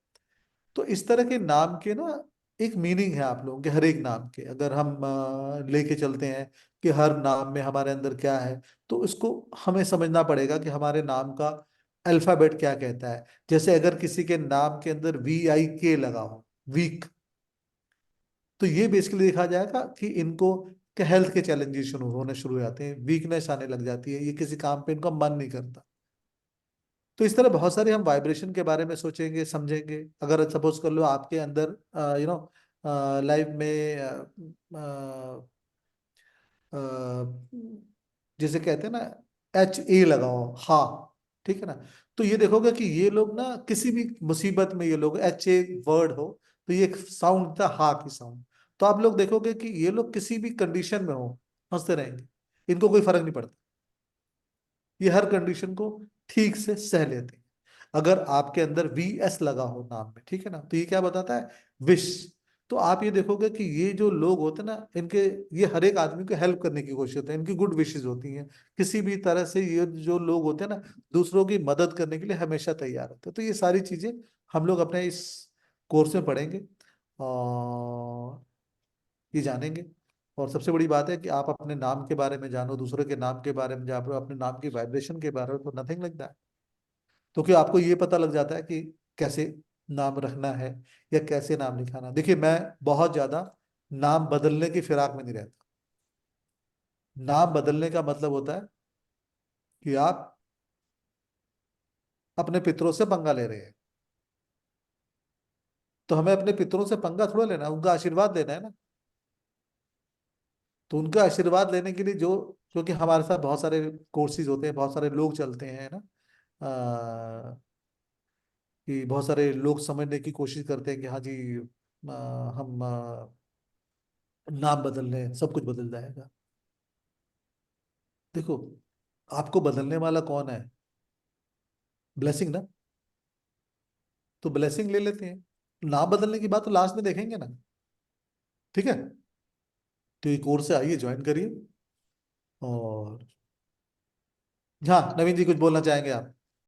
तो इस तरह के नाम के ना एक मीनिंग है आप लोगों के, हर एक नाम के अगर हम लेके चलते हैं कि हर नाम में हमारे अंदर क्या है, तो इसको हमें समझना पड़ेगा कि हमारे नाम का अल्फाबेट क्या कहता है। जैसे अगर किसी के नाम के अंदर VIK लगा हो, वीक, तो ये बेसिकली देखा जाएगा कि इनको हेल्थ के चैलेंजेस शुरू होने शुरू हो जाते हैं, वीकनेस आने लग जाती है, ये किसी काम पे इनका मन नहीं करता। तो इस तरह बहुत सारे हम वाइब्रेशन के बारे में सोचेंगे, समझेंगे। अगर सपोज कर लो आपके अंदर लाइफ में अ, जैसे कहते हैं ना, HA लगाओ, हा, ठीक है ना। तो ये देखोगे कि ये लोग ना किसी भी मुसीबत में ये लोग HA वर्ड हो तो ये एक साउंड था, हा की साउंड। तो आप लोग देखोगे कि ये लोग किसी भी कंडीशन में हो हंसते रहेंगे, इनको कोई फर्क नहीं पड़ता, ये हर कंडीशन को ठीक से सह लेते हैं। अगर आपके अंदर VS लगा हो नाम में, ठीक है ना, तो ये क्या बताता है, विश। तो आप ये देखोगे कि ये जो लोग होते हैं ना, इनके, ये हर एक आदमी को हेल्प करने की कोशिश होती है, इनकी गुड विशेस होती हैं, किसी भी तरह से ये जो लोग होते हैं ना, दूसरों की मदद करने के लिए हमेशा तैयार होते हैं। तो ये सारी चीजें हम लोग अपने इस कोर्स में पढ़ेंगे और ये जानेंगे। और सबसे बड़ी बात है कि आप अपने नाम के बारे में जानो, दूसरे के नाम के बारे में जानो, अपने नाम की वाइब्रेशन के बारे में, तो नथिंग लाइक दैट। तो क्या आपको ये पता लग जाता है कि कैसे नाम रखना है या कैसे नाम लिखाना। देखिए, मैं बहुत ज्यादा नाम बदलने की फिराक में नहीं रहता। नाम बदलने का मतलब होता है कि आप अपने पितरों से पंगा ले रहे हैं, तो हमें अपने पितरों से पंगा थोड़ा लेना है, उनका आशीर्वाद लेना है ना। तो उनका आशीर्वाद लेने के लिए जो, क्योंकि हमारे साथ बहुत सारे कोर्सेज होते हैं, बहुत सारे लोग चलते हैं ना, कि बहुत सारे लोग समझने की कोशिश करते हैं कि हाँ जी, हम नाम बदल रहे हैं सब कुछ बदल जाएगा। देखो, आपको बदलने वाला कौन है, ब्लेसिंग ना। तो ब्लेसिंग ले लेते हैं, नाम बदलने की बात तो लास्ट में देखेंगे ना, ठीक है। तो ये कोर्स से आइए, ज्वाइन करिए। और हाँ, नवीन जी कुछ बोलना चाहेंगे आप?